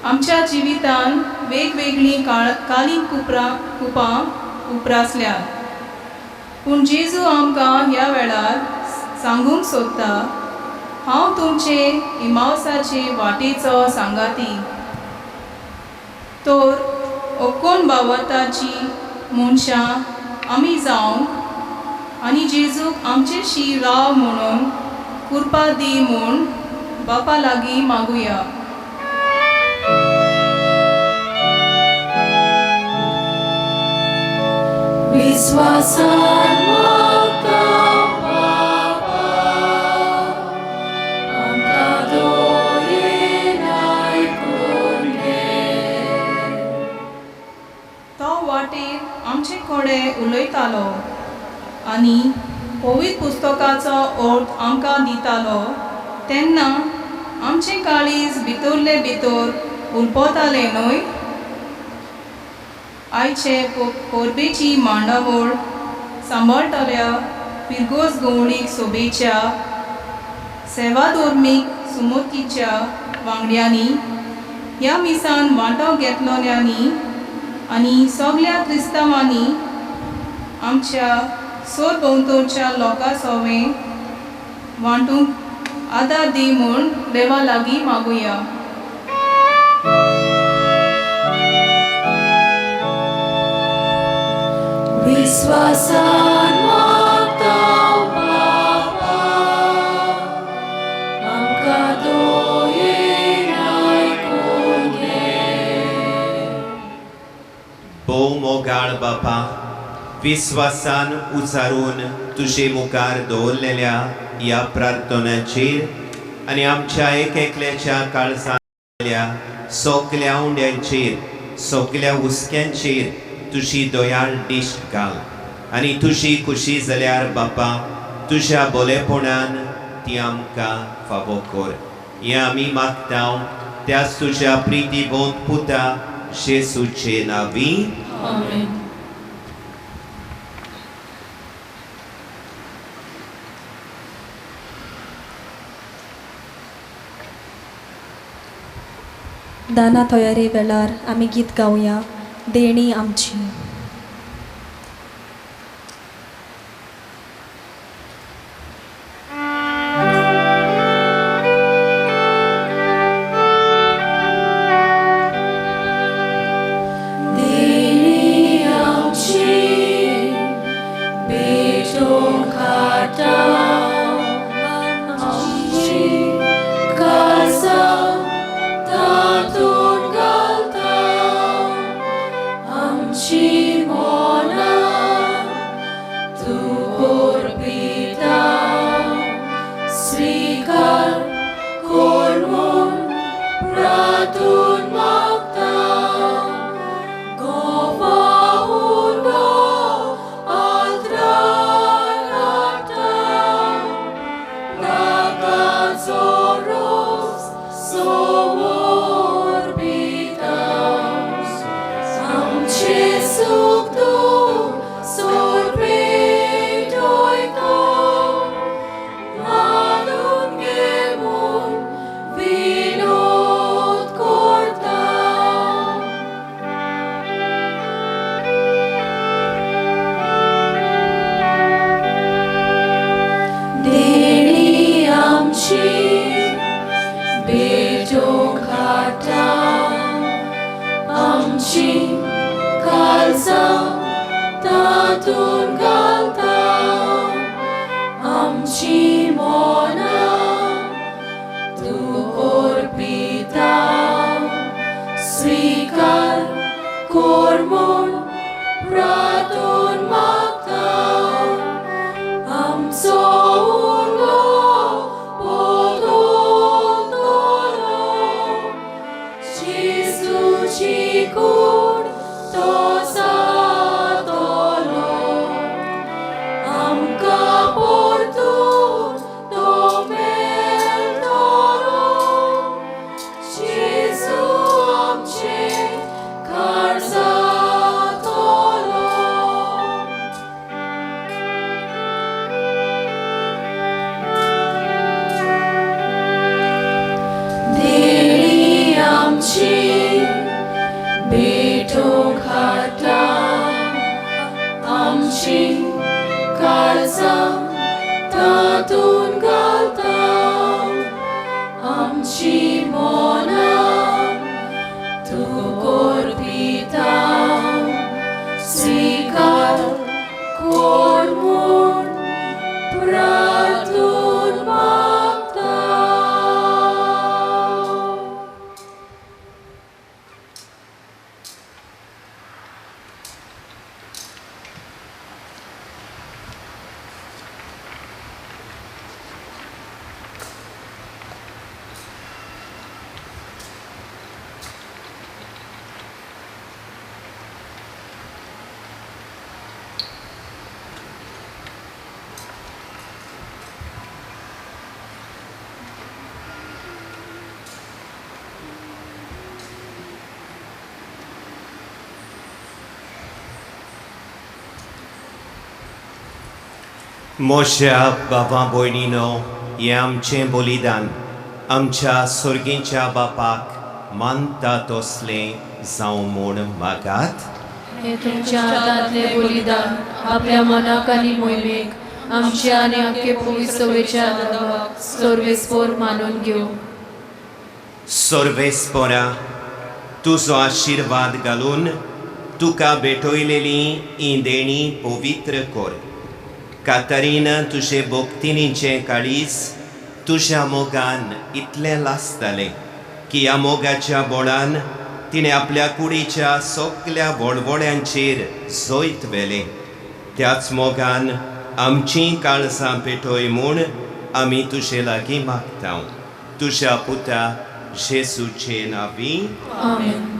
Speaker 11: आमच्या जिवितान वेगवेगळीं कालीं कुपां उप्रासल्यात. पूण जेजू आमकां ह्या वेळार सांगूंक सोदता, हांव तुमचे इमावसाचे वाटेचो सांगाती. तर ओकोन भावाताची मनशां आमी जावंक आनी जेजूक आमचे शी राव म्हणून कृपा दी म्हूण बापा लागीं मागुया.
Speaker 2: विश्वासान मागतां बापा, आमकां दोरेन आयकून घे.
Speaker 11: तो वाटेर आमचे कडेन उलयतालो आनी पवित्र पुस्तकाचो अर्थ आमकां दितालो तेन्ना आमचें काळीज भितरले भितर उलपतालें न्हय. आयचे परबेची मांडावळ सांबाळटल्या फिरगोस गवळीक सोबेच्या सेवाधर्मीक सुमतीच्या वांगड्यांनी ह्या मिसान वांटो घेतलोल्यांनी आनी सगळ्या क्रिस्तांवांनी आमच्या सरभोंवतणच्या लोकां सवें वांटूंक आदार दी म्हूण देवा लागीं मागुया.
Speaker 2: विश्वासान मागतां बापा, आमकां दोरेन आयकून घे.
Speaker 3: भोव मोगाळ बापा, विश्वासान उचारून तुजे मुखार दवरलेल्या ह्या प्रार्थनाचेर आनी आमच्या एकल्याच्या काळजांतल्या सगल्या उंड्यांचेर सगल्या हुस्क्यांचेर तुजी दयाळ दिश्ट घाल. आनी तुजी खुशी जाल्यार बापा तुज्या बोलेपणान ती आमकां फावो कर. हें आमी मागतां त्याच तुज्या प्रितीबोंत पुता जेजूचे नांवी.
Speaker 1: आमेन.
Speaker 9: दाना तयारी वेळार आमी गीत गावया, देणी आमची.
Speaker 2: देणी आमची भेटून खाता, आमची काळजां तातून घालता, आमची काळजा तातून घालता आमची मोना तू कोरपिता स्वीकार कोर म्हूण प्रार्थून मागता आमचो उंडो पोगोन दवरो जेजूची कूड तो जातलो आमकां परतून तो मेळटलो जेजू आमचे काळजा देणी आमची भेटो खाता आमची काळजा तातून घालता आमची मोना तू कोरपिता स्वीकार कोर म्हूण प्रार्थून मागता
Speaker 3: मोशा बाबा भयणीनो हें आमचें बलिदान आमच्या सुर्गेच्या बापाक मानता तसलें जावं म्हूण मागात
Speaker 7: हे तुमच्या हातांतले बलिदान आपल्या मनाक आनी मोहिमेक आमच्या आनी आख्खे पवित्रवेच्या आदाराक सर्वेस्पर मानून घेवं
Speaker 3: सर्वेस्परा तुजो आशिर्वाद घालून तुका भेटयलेली ही देणी पवित्र कर कातरीन तुजे भक्तिनीचें काळीज तुज्या मोगान इतलें लासतालें की ह्या मोगाच्या बोळान तिणें आपल्या कुडीच्या सगल्या व्हडव्हड्यांचेर जैत व्हेलें त्याच मोगान आमचीं काळजां पेटय म्हूण आमी तुजे लागीं मागता तुज्या पुता जेजूचे नांवी
Speaker 7: आमेन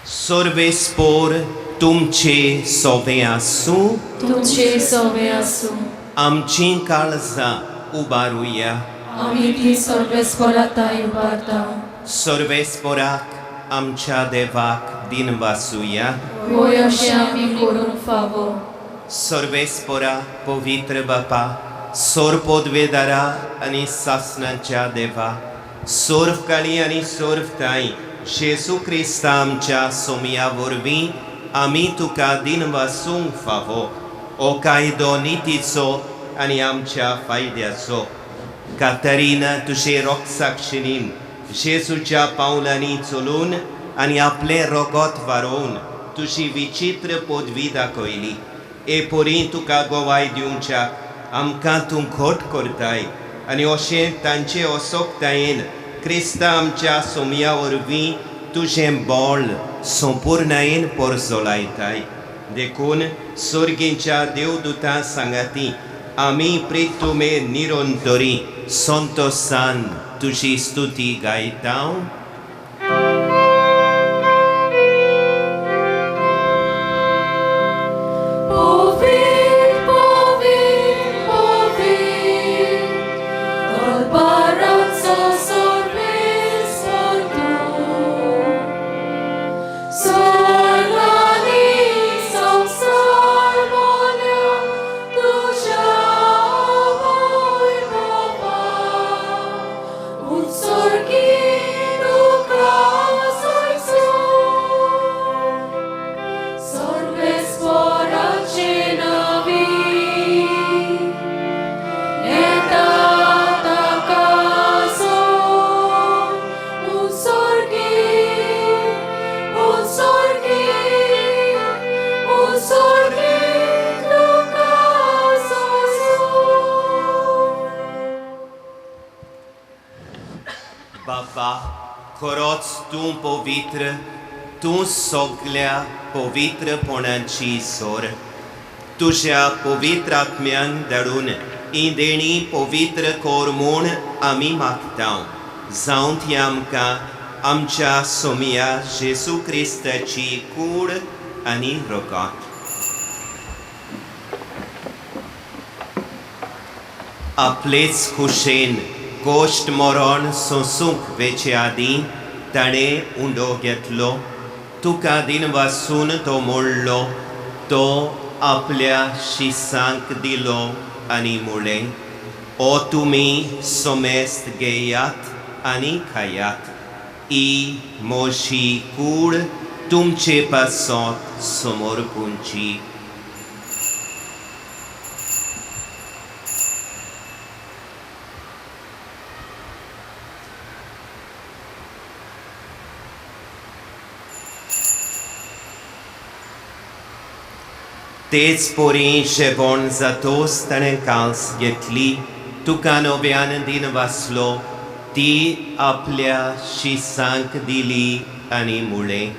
Speaker 3: सर्वेस्पर तुमचे सोबे आसूं
Speaker 7: तुमचे सवे आसूं
Speaker 3: आमचीं काळजां उबारुया
Speaker 7: आमी ती सर्वेस्पराताय उबारता
Speaker 3: सर्वेस्पराक आमच्या देवाक दिन वासुया
Speaker 7: होय अशें आमी करूंक फावो
Speaker 3: सर्वेस्परा पवित्र बापा सोर पोदवेदारा आनी सासणाच्या देवा सोर्फ काळी आनी सोर्फ ताई जेजू क्रिस्ता आमच्या सोमया वरवीं आमी तुका दिन वासूंक फावो हो कायदो नितीचो आनी आमच्या फायद्याचो कातरीन तुजे रोगसाक्षिणीन जेजूच्या पावलांनी चलून आनी आपलें रोगोत वारोवन तुजी विचित्र पदवी दाखयली हे पोरी तुका गोवाय दिवच्याक आमकां तूं खोट करताय आनी अशें तांचे असोकतायेन क्रिस्ता आमच्या सोमया वरवीं तुजें बोळ संपूर्णयेन परसो लायताय देखून सर्गेच्या देवदूतां सांगाती आमी प्रेतुमे निरंतरी संतोसान तुजी स्तुती गायता
Speaker 2: Sorgi
Speaker 3: बापा खरोच तूं पवित्र, तूं सगळ्या पवित्रपणाची सोर. तुज्या पवित्र आत्म्यान धाडून ही देणी पवित्र कोर म्हूण आमी मागतां. जावं ती आमकां आमच्या सोमिया जेसू क्रिस्ताची कूड आनी रोगात. आपलेच खुशेन गोश्ट मरण सोंसूंक वेचे आदीं ताणें उंडो घेतलो. तुका दिनवासून तो मोडलो. तो आपल्या शिसांक दिलो आनी म्हळें, ओ तुमी सोमेस्त घेयात आनी खायात. ही मोशी कूड तुमचे पासत समोर पुंची. तेच पोरी जेवण जातोच ताणें काल्स घेतली. तुका नव्यान दिन वाचलो. ती आपल्या शिसांक दिली आनी म्हळें,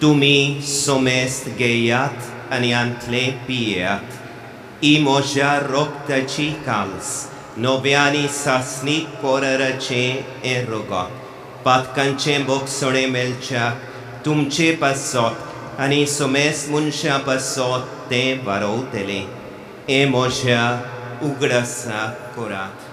Speaker 3: तुमी सोमेस्त घेयात आनी आंतले पियेयात. ही म्हज्या रोगताची काल्स, नव्यानी सासणीक कोराराचें हें रोगत. पातकांचें बोगसणें मेलच्याक तुमचे पासत आनी सोमेस्त मनशां पासत तें वारोवतलें. हें म्हज्या उगडासा कोरात.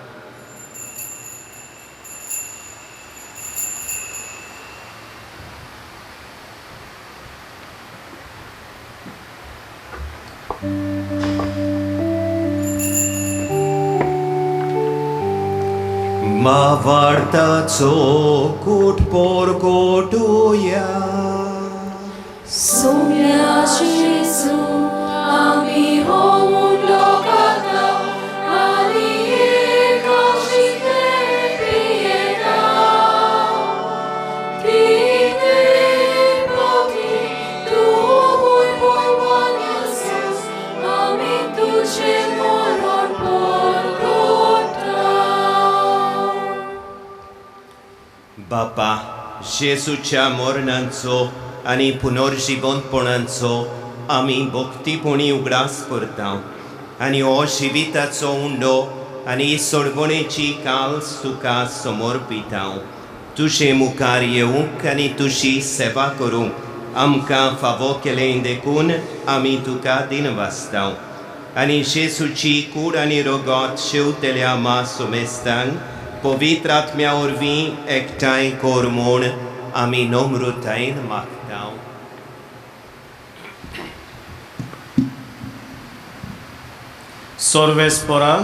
Speaker 3: Ma vartaco kut porgotuja.
Speaker 2: Soumia Jesu, ami homun lokata, ali ekashite pieta. Pite poki, tu mój Pan Jezus, ami tuże moron porgota.
Speaker 3: बापा, जेसूच्या मरणांचो आनी पुनर्जीवनपणांचो आमी भक्तीपणी उगडास करता आनी हो जिविताचो उंडो आनी सोडवणेची काल्स तुका समर्पिता. तुजे मुखार येवंक आनी तुजी सेवा करूंक आमकां फावो केलें देखून आमी तुका दिनवासता. आनी जेसूची कूड आनी रोगत शेवतल्या मा सोमेस्तांक पवित्र आत्म्या वरवीं एकठांय कोर म्हूण आमी नम्रतायेन मागता.
Speaker 12: सर्वेस्परा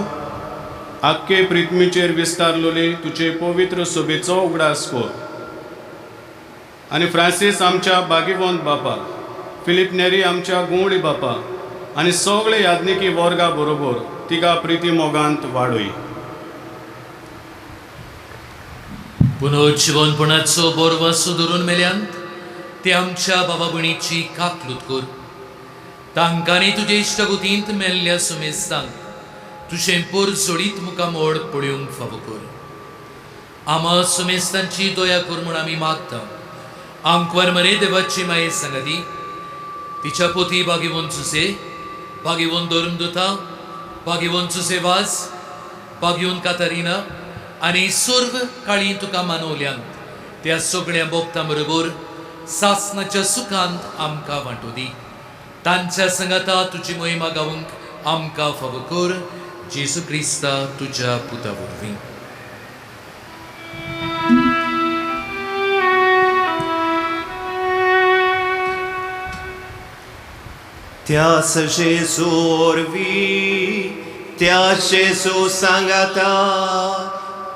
Speaker 12: आख्खे पृथ्वीचेर विस्तारलोले तुजे पवित्र सोबेचो उगडास कर. आनी फ्रांसीस आमच्या बागीवंत बापा, फिलीप नेरी आमच्या गुंवळी बापा आनी सगळे याज्ञिकी वर्गा बरोबर तिका प्रिती मोगांत वाडय.
Speaker 10: पुनर्जीवनपणाचो बोरवासो धरून मेल्यांत ते आमच्या बाबा भयणीची काकलूत कर. तांकांनी तुजे इश्टगुतींत मेल्ल्या सुमेस्तांक तुजें पोर जोडीत मुखामोड पळोवंक फावो कर. आमा सुमेस्तांची दया कर म्हूण आमी मागता. आमकां मरे देवाची माये सांगाती तिच्या पोती बागीवंत सुसे, बागीवंत धर्मदूता, बागीवंत सुसेवास, बागीवंत कातारिना आनी सर्व काळी तुका मानवल्यांत त्या सगळ्या भक्तां बरोबर सासणाच्या सुखांत आमकां वांटो दी. तांच्या संगता तुजी महिमा गावंक आमकां फावो कर. जेसू क्रिस्ता तुज्या पुता वरवीं.
Speaker 3: त्याच जेसू वरवीं, त्याच जेसू सांगाता,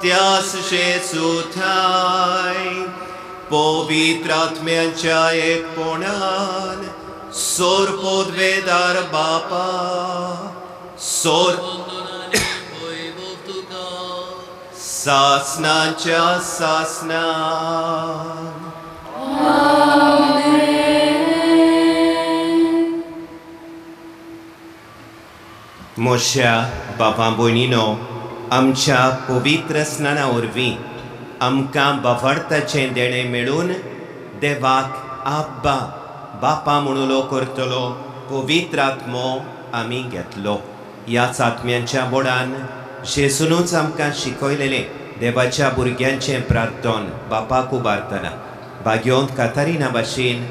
Speaker 3: त्याच जेसू थाय पवित्र आत्म्याच्या एकपणान सोरपोदवेदार बापा, सोर सासनाच्या सासना म्हज्या बाबा भयणीनो, आमच्या पवित्र स्नाना वरवीं आमकां बफरताचें देणें मेळून देवाक आब्बा बापा म्हणून उलो करतलो पवित्र आत्मो आमी घेतलो. ह्याच आत्म्यांच्या बोडान जेसूनूच आमकां शिकयलेलें देवाच्या भुरग्यांचें प्रार्थन बापाक उबारतना भाग्योंत कातारिना भाशेन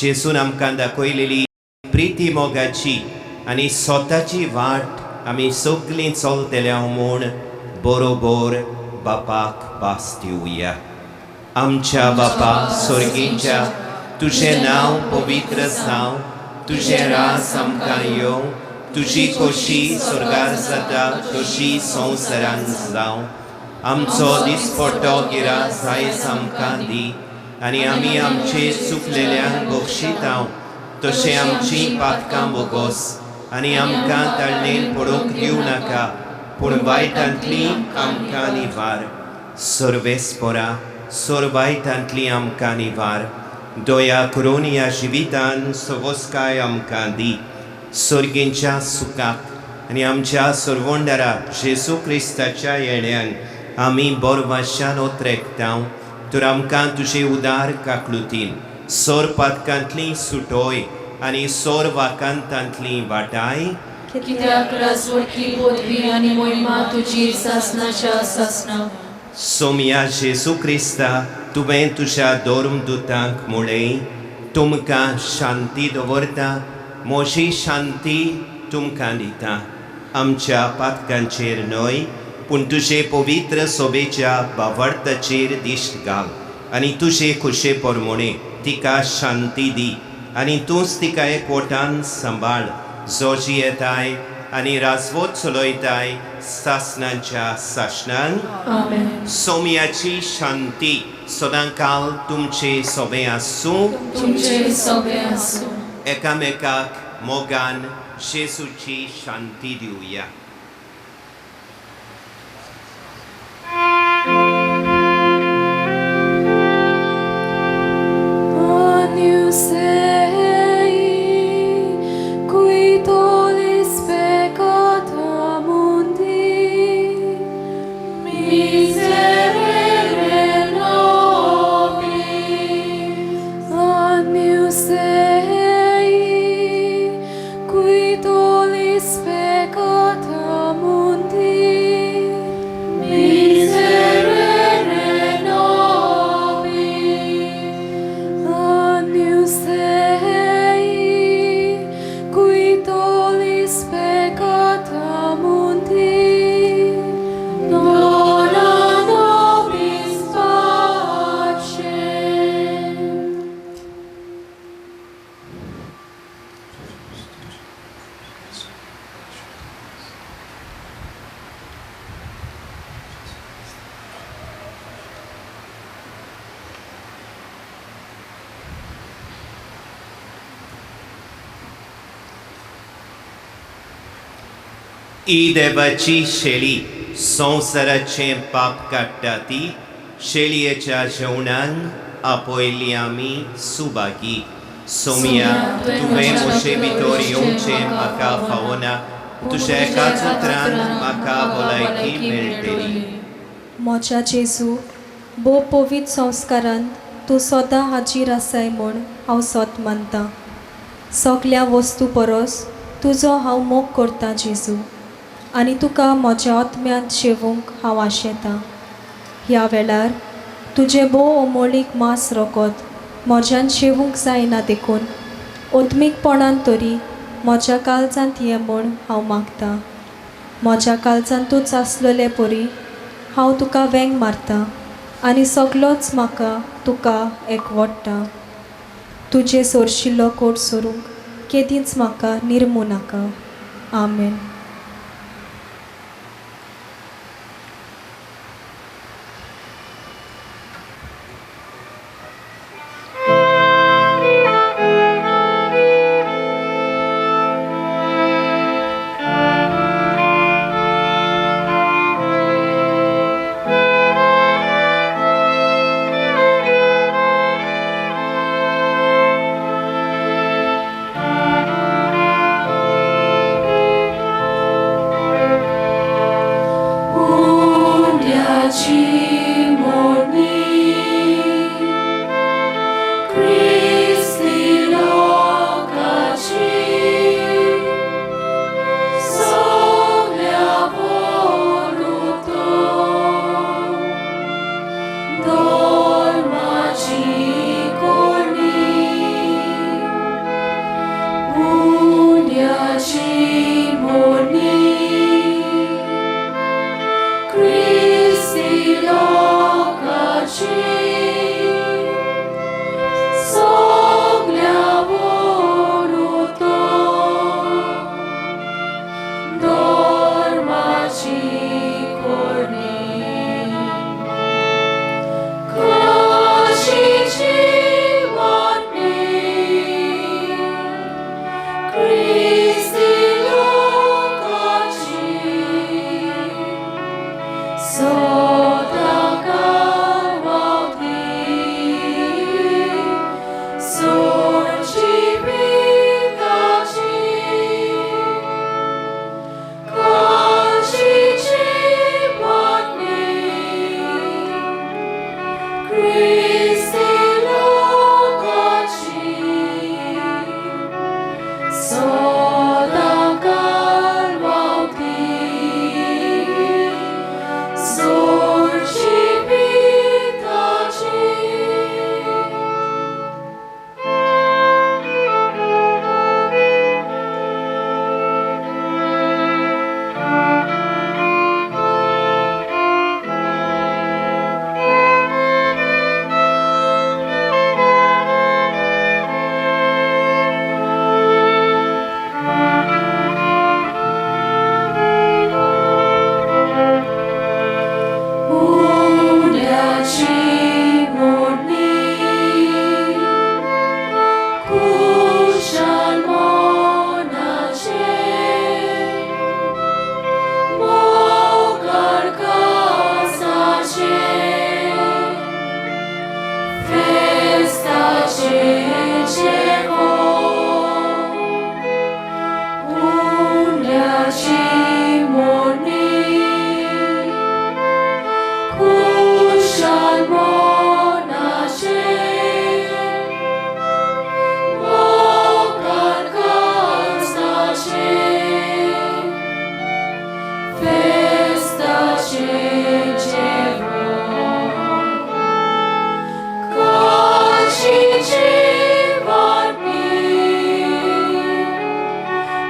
Speaker 3: जेसून आमकां दाखयलेली प्रिती मोगाची आनी स्वताची वाट आमी सगळीं चलतल्या म्हूण बरोबर बापाक भास दिवया. आमच्या बापा स्वर्गीच्या तुजें नांव पवित्र जावं, तुजें रास आमकां येवं, तुजी खोशी स्वर्गार जाता तशी संवसारांत जावं. आमचो दिसपट्टो गिरास आयज आमकां दी आनी आमी आमचे चुकलेल्यांक बक्षितांव तशें आमचीं पातकां बोगोस आनी आमकां तळणेन पडूंक दिवं नाका पूण वायटांतली आमकां निवार. सर्वेस्परा वायटांतली आमकां निवार. दया करून ह्या जिवितान सवस्काय आमकां दी. सर्गींच्या सुखाक आनी आमच्या सर्वोंडारा जेसू क्रिस्ताच्या येण्याक आमी बोरवाशान ओत्रेकतांव तर आमकां तुजे उदार काकलुतीन सोर पातकांतली सुटोय आनी सोर वाकांतांतली वाटाय.
Speaker 7: कित्याक राजवटी पदवी आनी मोहिमा तुजी सासनाच्या सासना.
Speaker 3: सोम्या जेसू क्रिस्ता तुवें तुज्या दोर्मदुतांक म्हणलें तुमकां शांती दवरता, म्हजी शांती तुमकां दिता. आमच्या पातकांचेर न्हय पूण तुजे पवित्र सोबेच्या बावर्ताचेर दिश्ट घाल आनी तुजे खुशे पोरमोणे तिका शांती दी आनी तूंच तिका एकवटान सांबाळ जो जियेताय आनी राजवट चलयताय सासनांच्या सासणांक.
Speaker 7: आमेन.
Speaker 3: सोम्याची शांती सदांकाल तुमचे सोबे आसूं.
Speaker 7: तुमचे सोबे आसूं.
Speaker 3: एकामेकाक मोगान जेसूची शांती दिवया. ही देवाची शेळी संवसाराचें पाप काडटा ती शेळयेच्या जेवणांक आपयली आमी सुभागी. सोम्या तुवें म्हजे भितर येवचें म्हाका फावना, तुज्या एकाच उतरान म्हाका भलायकी मेळटली.
Speaker 9: मोच्या जेजू भोव पवित्र संस्कारांत तूं सदां हाजीर आसाय म्हूण हांव सोत मानतां. सगळ्या वस्तू परस तुजो हांव मोग करतां जेजू आनी तुका म्हज्या आत्म्यांत शेवूंक हांव आशेतां. ह्या वेळार तुजें भोव अमोलीक मांस रोगत म्हज्यान शेवूंक जायना देखून ओत्मीकपणान तरी म्हज्या काळजांत ये म्हूण हांव मागतां. म्हज्या काळजांत तूंच आसलेले परी हांव तुका वेंग मारतां आनी सगळोच म्हाका तुका एकवडटा. तुजे सोरशिल्लो कोट सोरूंक केदींच म्हाका निर्मू नाका. आमेन.
Speaker 2: Moon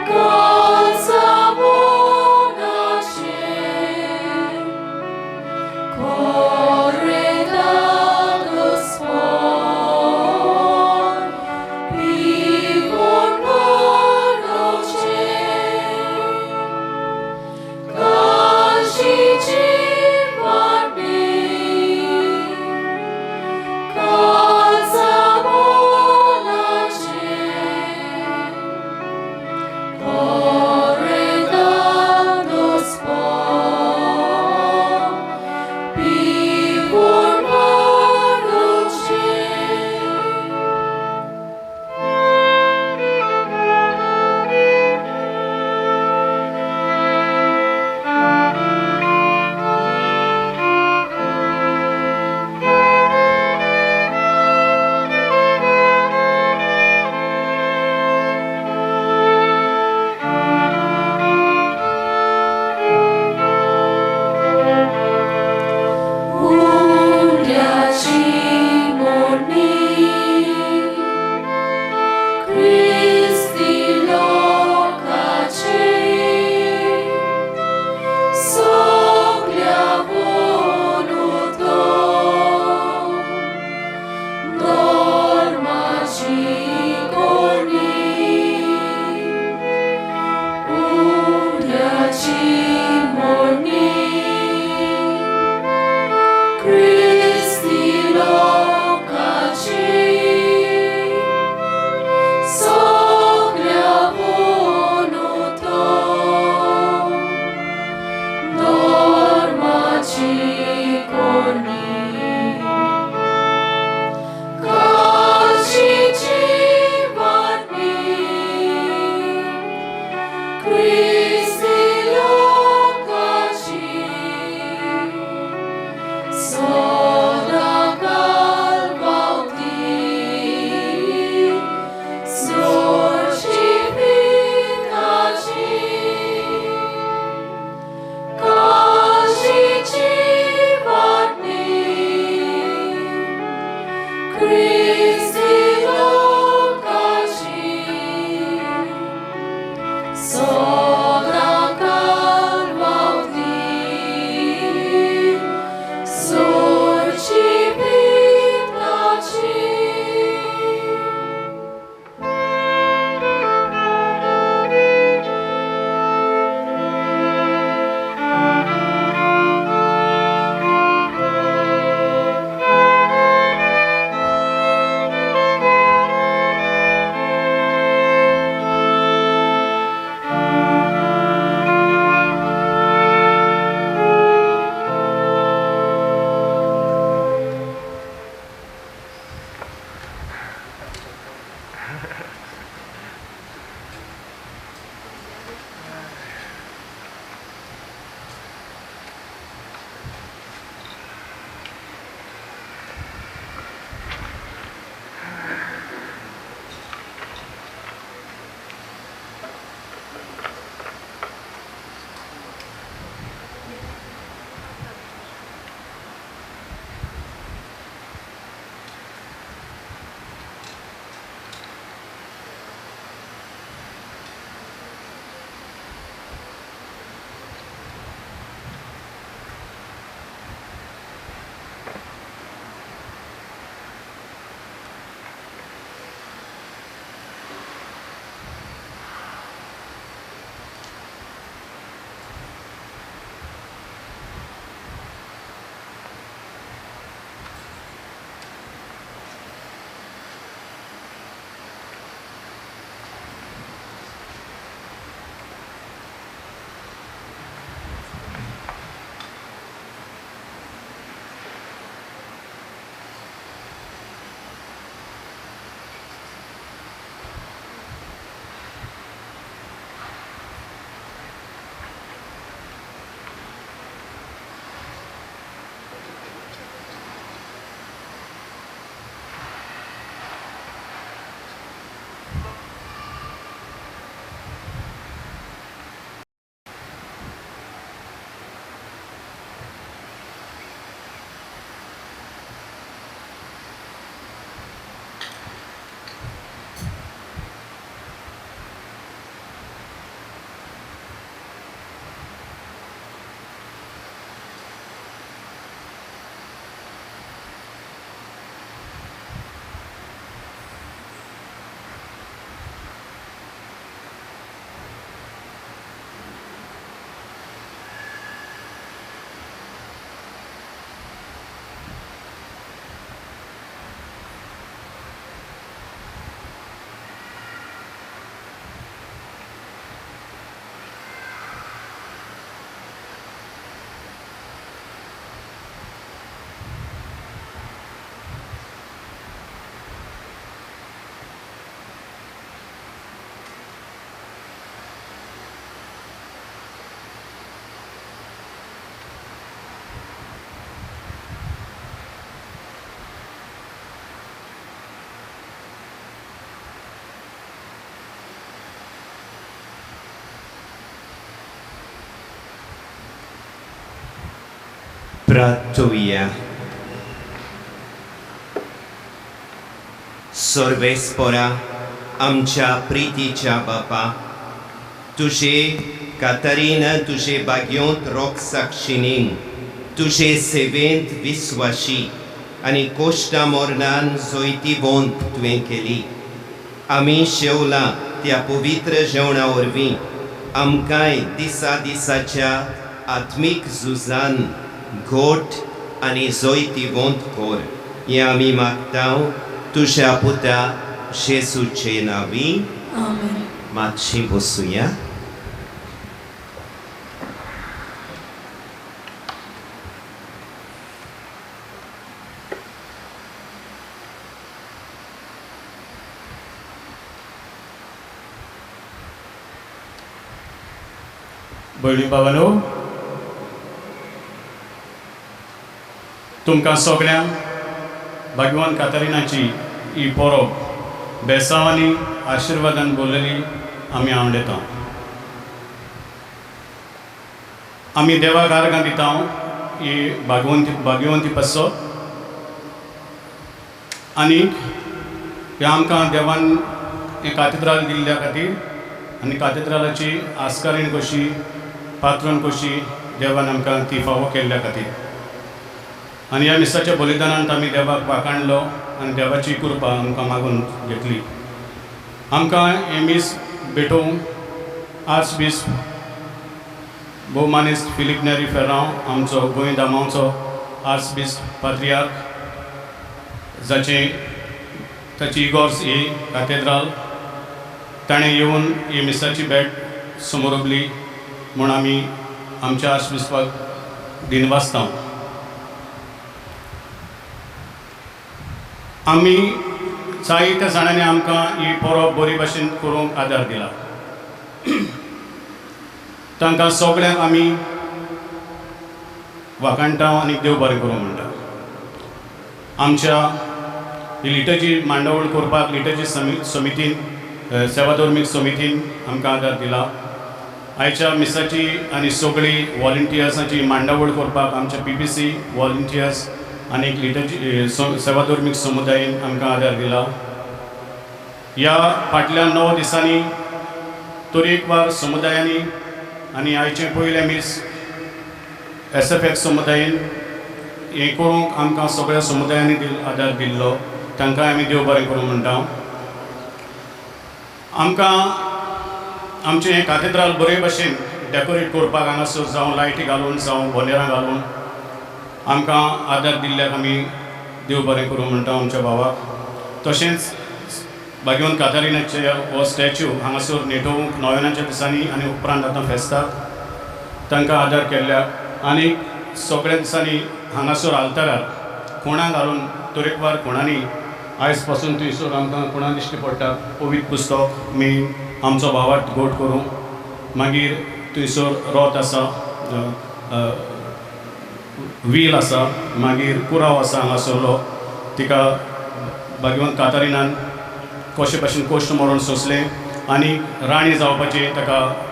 Speaker 2: God's amor.
Speaker 3: Pratuia. Sorvespora आमच्या प्रितीच्या बापा, तुझे कातरीन तुझे बागयोंत रोख साक्षिणींक, तुझे सेवेंत विस्वाशी आनी कोश्टा मोरणान जोयती वोंत तुवें केली. आमी शेवला त्या पवित्र जेवणा वरवीं आमकांय दिसा दिसाच्या आत्मीक झुजान घोट आनी जोयती वोंत कोर. हें आमी मागतांव तुझ्या पुता जेसूचे नांवी.
Speaker 1: आमेन.
Speaker 3: मातशी बसूया.
Speaker 12: भयणी भावांनो, तुमकां सगळ्यांक भगवान कातरिनाची ही परब बेसांवांनी आशिर्वादान बोललेली आमी आवडटा. आमी देवाक आर्गां दिता ही भाग्यवंती पासो आनी हे आमकां देवान हे कातिद्राल दिल्ल्या खातीर आनी कातिद्रालाची आस्कारीण कशी पात्रण कशी देवान आमकां ती फावो केल्ल्या खातीर आनी ह्या मिसाच्या बलिदानांत आमी देवाक वाखाणलो आनी देवाची कृपा आमकां मागून घेतली. आमकां हे मीस भेटोवंक आर्चबिशप भोवमानिस्त फिलीप नेरी फेरांव, आमचो गोंय धामांवचो आर्चबिशप पात्रियार्क, ताची इगोर्ज ही काथेद्राल, ताणें येवन ही मिसाची भेट समोर उबली म्हूण आमी आमच्या आर्चबिशपाक दिनवासता. आमी जायत्या जाणांनी आमकां ही परब बरी भाशेन करूंक आदार दिला. तांकां सगळ्यांक आमी वाखाणटा आनी देव बरें करूं म्हणटा. आमच्या ही लिटर्जी मांडावळ करपाक लिटर्जी समितीन सेवाधर्मीक समितीन आमकां आदार दिला. आयच्या मिसाची आनी सगळी वॉलंटियर्सांची मांडावळ करपाक आमच्या PPC वॉलंटियर्स आनी लिटर्जी सेवाधर्मीक समुदायान आमकां आदार दिला. ह्या फाटल्या 9 दिसांनी तरेकवार समुदायांनी आनी आयचे पयले मीस SFX समुदायान हें करूंक आमकां सगळ्या समुदायांनी आदार दिल्लो. तांकां आमी देव बरें करूं म्हणटा. आमकां आमचें हें काथेद्राल बरे भाशेन डेकोरेट करपाक हांगासर जावं लायटी घालून जावं बोनेरां घालून आमकां आदार दिल्ल्याक आमी देव बरें करूं म्हणटा आमच्या भावाक. तशेंच भाग्यवंत कातरिनाचे हो स्टॅच्यू हांगासर न्हेटोवंक नव्यानाच्या दिसांनी आनी उपरांत आतां फेस्ताक तांकां आदार केल्ल्याक आनी सगळ्या दिसांनी हांगासर आल्तारार खुणां घालून तरेकवार खुणांनी आयज पासून थंयसर आमकां खुणां दिश्टी पडटा. पवित्र पुस्तक मेन आमचो भावार्थ गोट करूं, मागीर थंयसर रोथ आसा, व्हील आसा, मागीर कुराव आसा हांगासरलो. तिका भाग्यवंत कातरिनान कशे भाशेन कोश्ट मरण सोंसलें आनी राणी जावपाचें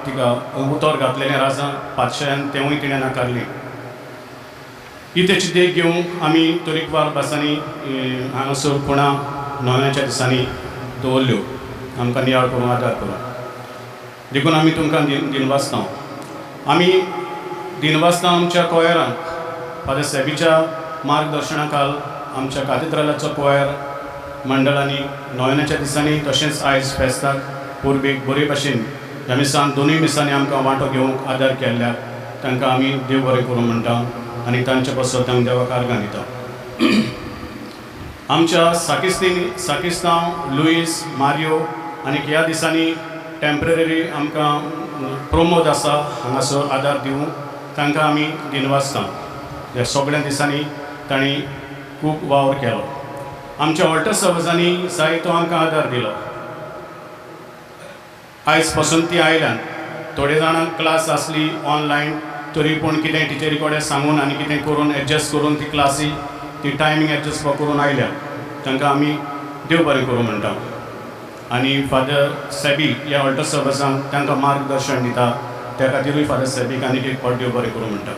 Speaker 12: तिका उतर घातलेलें राजा पातशायान तेवूय तिणें नाकारलें. ही तेची देख घेवंक आमी तरेकवार भासांनी हांगासर खुणां नव्याच्या दिसांनी दवरल्यो आमकां नियाळ करूं आदार करूं. देखून आमी तुमकां दिनवासता. आमी दिनवासता आमच्या कोयरांक फादर सेबीच्या मार्गदर्शना खाल आमच्या काथेद्रालाचो कोयर मंडळांनी नव्याच्या दिसांनी तशेंच आयज फेस्ताक पुर्बेक बरे भाशेन ह्या मिसान दोनूय मिसांनी आमकां वांटो घेवंक आदार केल्ल्याक तांकां आमी देव बरें करूं म्हणटा आनी तांचे पासत तांकां देवाक आर्गां दिता. आमच्या साकिस्तांव लुईस मारियो आनी ह्या दिसांनी टेम्पररी आमकां प्रमोद आसा हांगासर आदार दिवंक तांकां आमी दिनवासता. ह्या सगळ्या दिसांनी तांणी खूब वावर केलो. आमच्या ऑल्टर सर्वजांनी जायतो आमकां आदार दिलो. आयज पासून ती आयल्यान थोडे जाणांक क्लास आसली ऑनलायन, तरी पूण कितें टिचरी कडेन सांगून आनी कितें करून एडजस्ट करून ती क्लासी ती टायमींग एडजस्ट करून आयल्या. तांकां आमी देव बरें करूं म्हणटा. आनी फादर सेबी ह्या ऑल्टर सर्वजांक तांकां मार्गदर्शन दिता. त्या खातीरूय फादर सेबीक आनी एक फावट देव बरें करूं म्हणटा.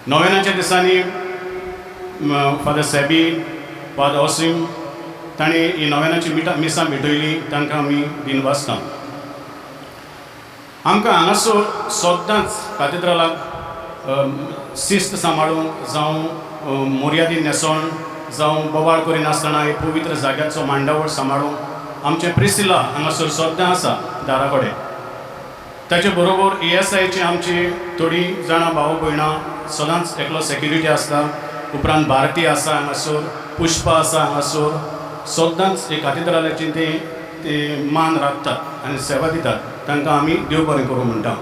Speaker 12: नोवेनाच्या दिसांनी फादर सेबी फादर ओसीम तांणी ही नोवेनाची मिसां भेटयली तांकां आमी दिनवासता आमकां हांगासर सोदांच काथेद्रलाक शिस्त सांबाळूंक जावं मर्यादीन न्हेसोण जावं बोवाळ करिनासतना एक पवित्र जाग्याचो मांडावळ सांबाळूंक आमचें प्रिसिला हांगासर सोदां आसा दारा कडेन ताचे बरोबर ASIची आमची थोडीं जाणां भाव भयणां सदांच एकलो सेक्युरिटी आसता उपरांत भारती आसा हांगासर पुष्पा आसा हांगासर सदांच एक काथेद्रलाची ते मान राखतात आनी सेवा दितात तांकां आमी देव बरें करूं म्हणटा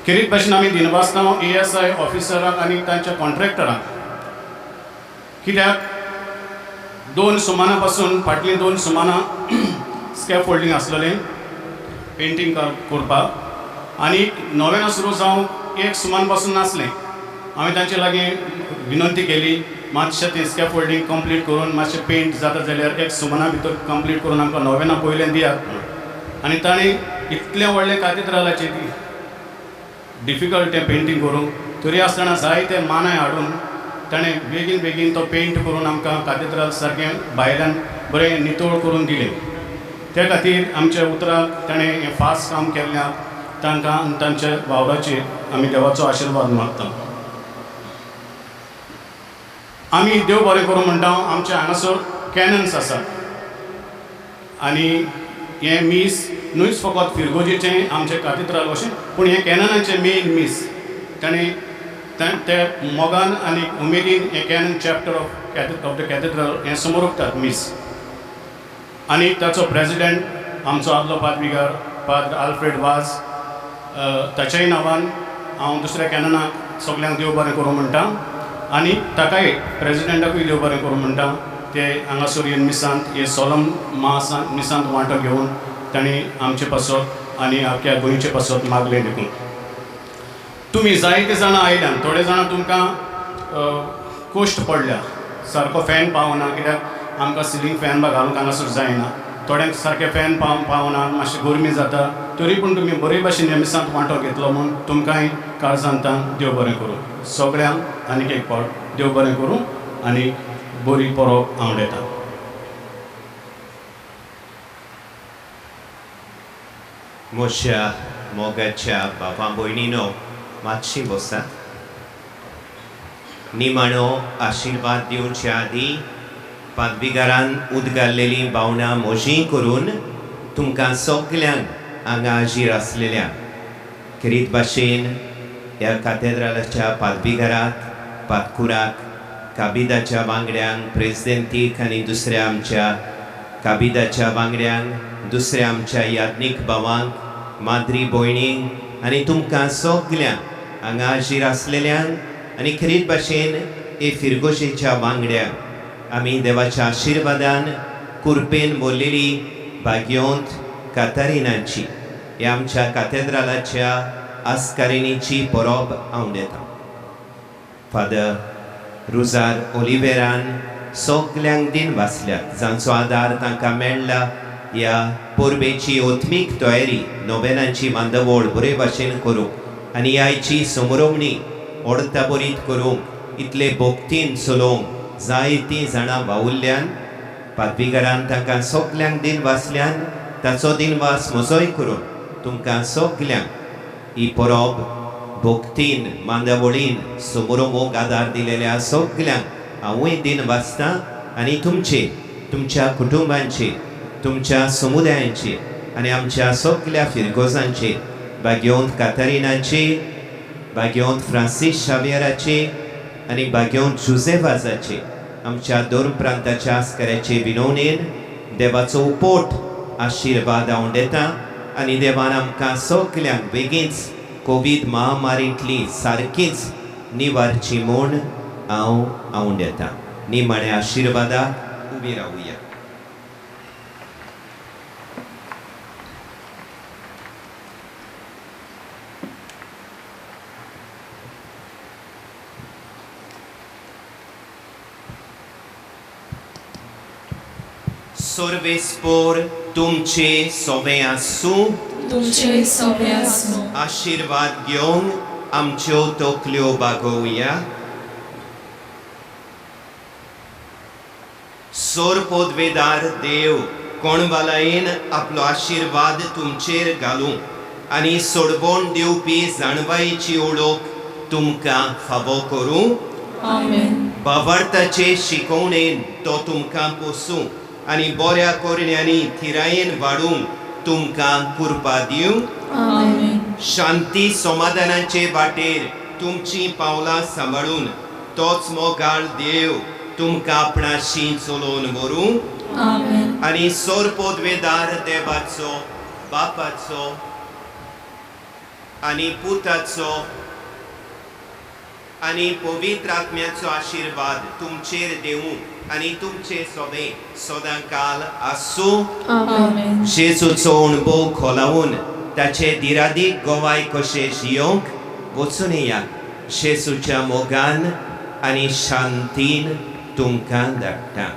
Speaker 12: खेरीत भाशेन आमी दिनवासता ASI ऑफिसराक आनी तांच्या कॉन्ट्रॅक्टरांक कित्याक 2 सुमानां पासून फाटलीं 2 सुमानां स्कॅफोल्डिंग आसलेलें पेंटींग करपाक आनी नोवेना सुरू जावं 1 सुमान पासून नासलें हांवें तांचे लागीं विनंती केली मातशें तें स्कॅफोल्डिंग कंप्लीट करून मातशें पेंट जाता जाल्यार 1 सुमाना भितर कंप्लीट करून आमकां नोवेना पयलें दियात आनी ताणें इतलें व्हडलें काथेद्रलाचें डिफिकल्ट तें पेंटींग करूंक तरी आसतना जायते मानाय हाडून ताणें बेगीन तो पेंट करून आमकां काथेद्रल सारकें भायल्यान बरें नितळ करून दिलें त्या खातीर आमच्या उतराक ताणें हें फास्ट काम केल्ल्याक तांकां आनी तांच्या वावराचेर आमी देवाचो आशिर्वाद मागता आमी देव बरें करूं म्हणटा आमचे हांगासर कॅनन्स आसात आनी हें मीस न्हूच फकत फिरगोजेचें आमचें काथेद्रल अशें पूण हें कॅननाचें मेन मीस ताणें ते मोगान आनी उमेदीन हें कॅनन चॅप्टर ऑफ द कॅथेद्रल हें समोर उरतात मीस आनी ताचो प्रेजिडेंट आमचो आदलो पादविगार फादर आल्फ्रेड वाज ताच्याय नांवान हांव दुसऱ्या कॅननाक सगल्यांक देव बरें करूं म्हणटा आनी ताकाय प्रेजिडेंटाकूय देव बरें करूं म्हणटा ते हांगासर येवन मिसांत हे सोलम मिसांत वांटो घेवन तांणी आमचे पासत आनी आख्या गोंयचे पासत मागले देखून तुमी जायते जाणां आयल्यान थोडे जाणां तुमकां कोश्ट पडल्या सारको फॅन पावना कित्याक आमकां सिलींग फॅन बा घालूंक हांगासर जायना थोड्यांक सारके फॅन पावना मातशी गरमी जाता तरी पूण तुमी बरे भशेन ह्या मिसांत वांटो घेतलो म्हूण तुमकांय काळजांतान देव बरें करूं सगळ्यांक आनीक एक फावट देव बरें करूं आनी बरी परब आवडेता
Speaker 3: म्हज्या मोगाच्या बाबा भयणीनो मातशी बसात निमाणो आशिर्वाद दिवच्या आदी पादविगारान उदगारलेली भावना मोजी करून तुमकां सगल्यांक हांगा हाजीर आसलेल्या खेरीत भाशेन ह्या काथेद्रलाच्या पादविगाराक पादकुराक काबिदाच्या वांगड्यांक प्रेजिडेंटीक आनी दुसऱ्या आमच्या काबिदाच्या वांगड्यांक दुसऱ्या आमच्या याज्ञीक भावांक माद्री भयणींक आनी तुमकां सगल्यांक हांगा हाजीर आसलेल्यांक आनी खेरीत भाशेन हे फिरगोशेच्या वांगड्यांक आमी देवाच्या आशिर्वादान कुरपेन मोरलेली भाग्योंत कातारिनांची ह्या आमच्या काथेद्रलाच्या आस्कारिणीची परब आवडेता फादर रुजार ओलिवेरान सगल्यांक दिन वाचल्यात जांचो आदार तांकां मेळ्ळा ह्या परबेची ओत्मीक तयारी नोवेनांची मांदवळ बरे भाशेन करूंक आनी आयची समोरवणी ओडता बरीत करूंक इतले भोक्तीन चलोवंक जायतीं जाणां भावुल्ल्यान पादविगारान तांकां सगल्यांक दिन वाचल्यान ताचो दिनवास म्हजोय करून तुमकां सगल्यांक ही परब भोक्तीन मांदवळीन समोरोमोग आदार दिलेल्या सगल्यांक हांवूय दिन वाचतां आनी तुमच्या कुटुंबांचे तुमच्या समुदायांचे आनी आमच्या सगल्या फिरगोजांचे भाग्योंत कातारिनाचे भाग्योंत फ्रांसीस शावियराचे आनी भाग्योंत जुझेवाजाचे आमच्या दोन प्रांताच्या आस्कऱ्याचे विनवणेन देवाचो उपोट आशिर्वाद हांव दिता आनी देवान आमकां सगल्यांक बेगीनच कोवीड महामारींतली सारकीच निवारची म्हूण हांव आंवड येता निमाण्या आशिर्वादाक उबी रावुया सर्वेस्पोर तुमचे सोबे आसूं
Speaker 1: तुमचे सोबे आसूं
Speaker 3: आशिर्वाद घेवंक आमच्यो तकल्यो बागोवया. सोर पदवेदार देव कोणवालायेन आपलो आशीर्वाद तुमचेर घालूं आनी सोडबोण दिवपी जाणवायेची ओळख तुमकां फावो करूं.
Speaker 1: आमेन.
Speaker 3: भावार्थाचे शिकवणेन तो तुमकां पोसूं आनी बऱ्या कोरण्यांनी थिरायेन वाडूंक तुमकां कृपा दिवं.
Speaker 1: आमेन.
Speaker 3: शांती समाधानाचे वाटेर तुमची पावलां सांबाळून तोच मोगाळ देव तुमकां आपणाशी चलोवन व्हरूं.
Speaker 1: आमेन.
Speaker 3: आनी सोर पदवेदार देवाचो, बापाचो आनी पुताचो आनी पवित्र आत्म्याचो आशीर्वाद तुमचेर देवूं आनी तुमचे सोबे सदां काल आसूं.
Speaker 1: आमेन.
Speaker 3: जेजूचो अणभव खोलावून ताचे दिरादीक गोवाय कशें जियोंक वचून येया. जेजूच्या मोगान आनी शांतीन तुमकां धाडटा.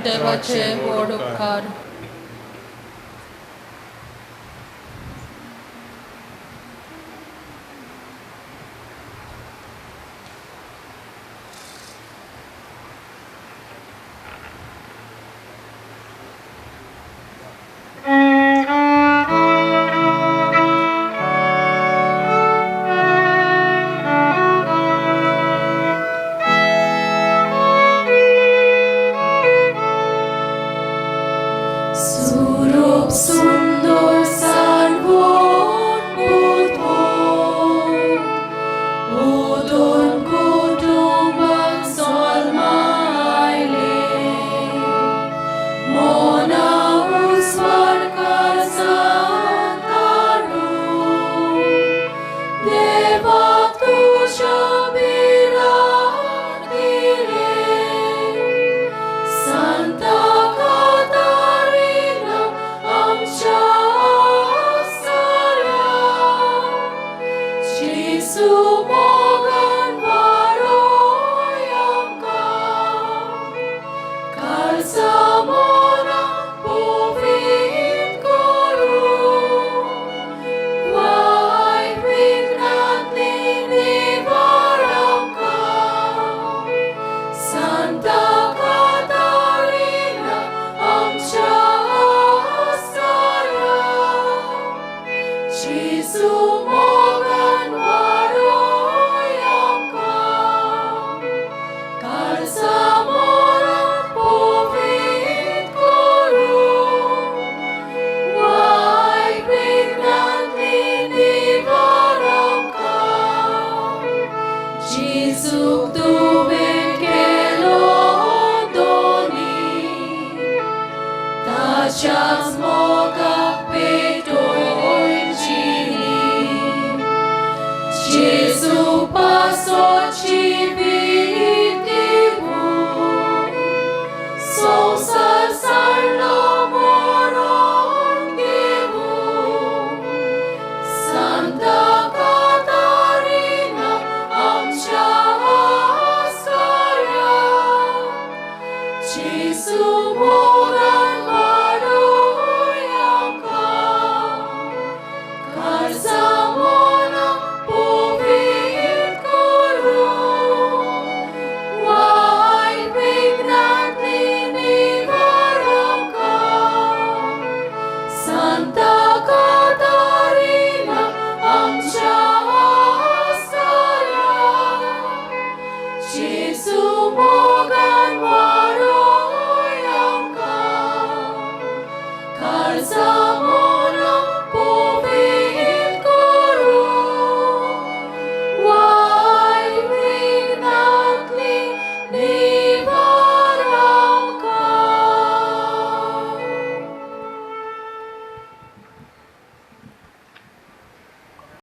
Speaker 1: देवाचे व्हड उपकार.
Speaker 2: Surup sundur sarvon budhon Udon kudumbang solmaile Mona uswar kasantaru Deva tusha biradire Santa Just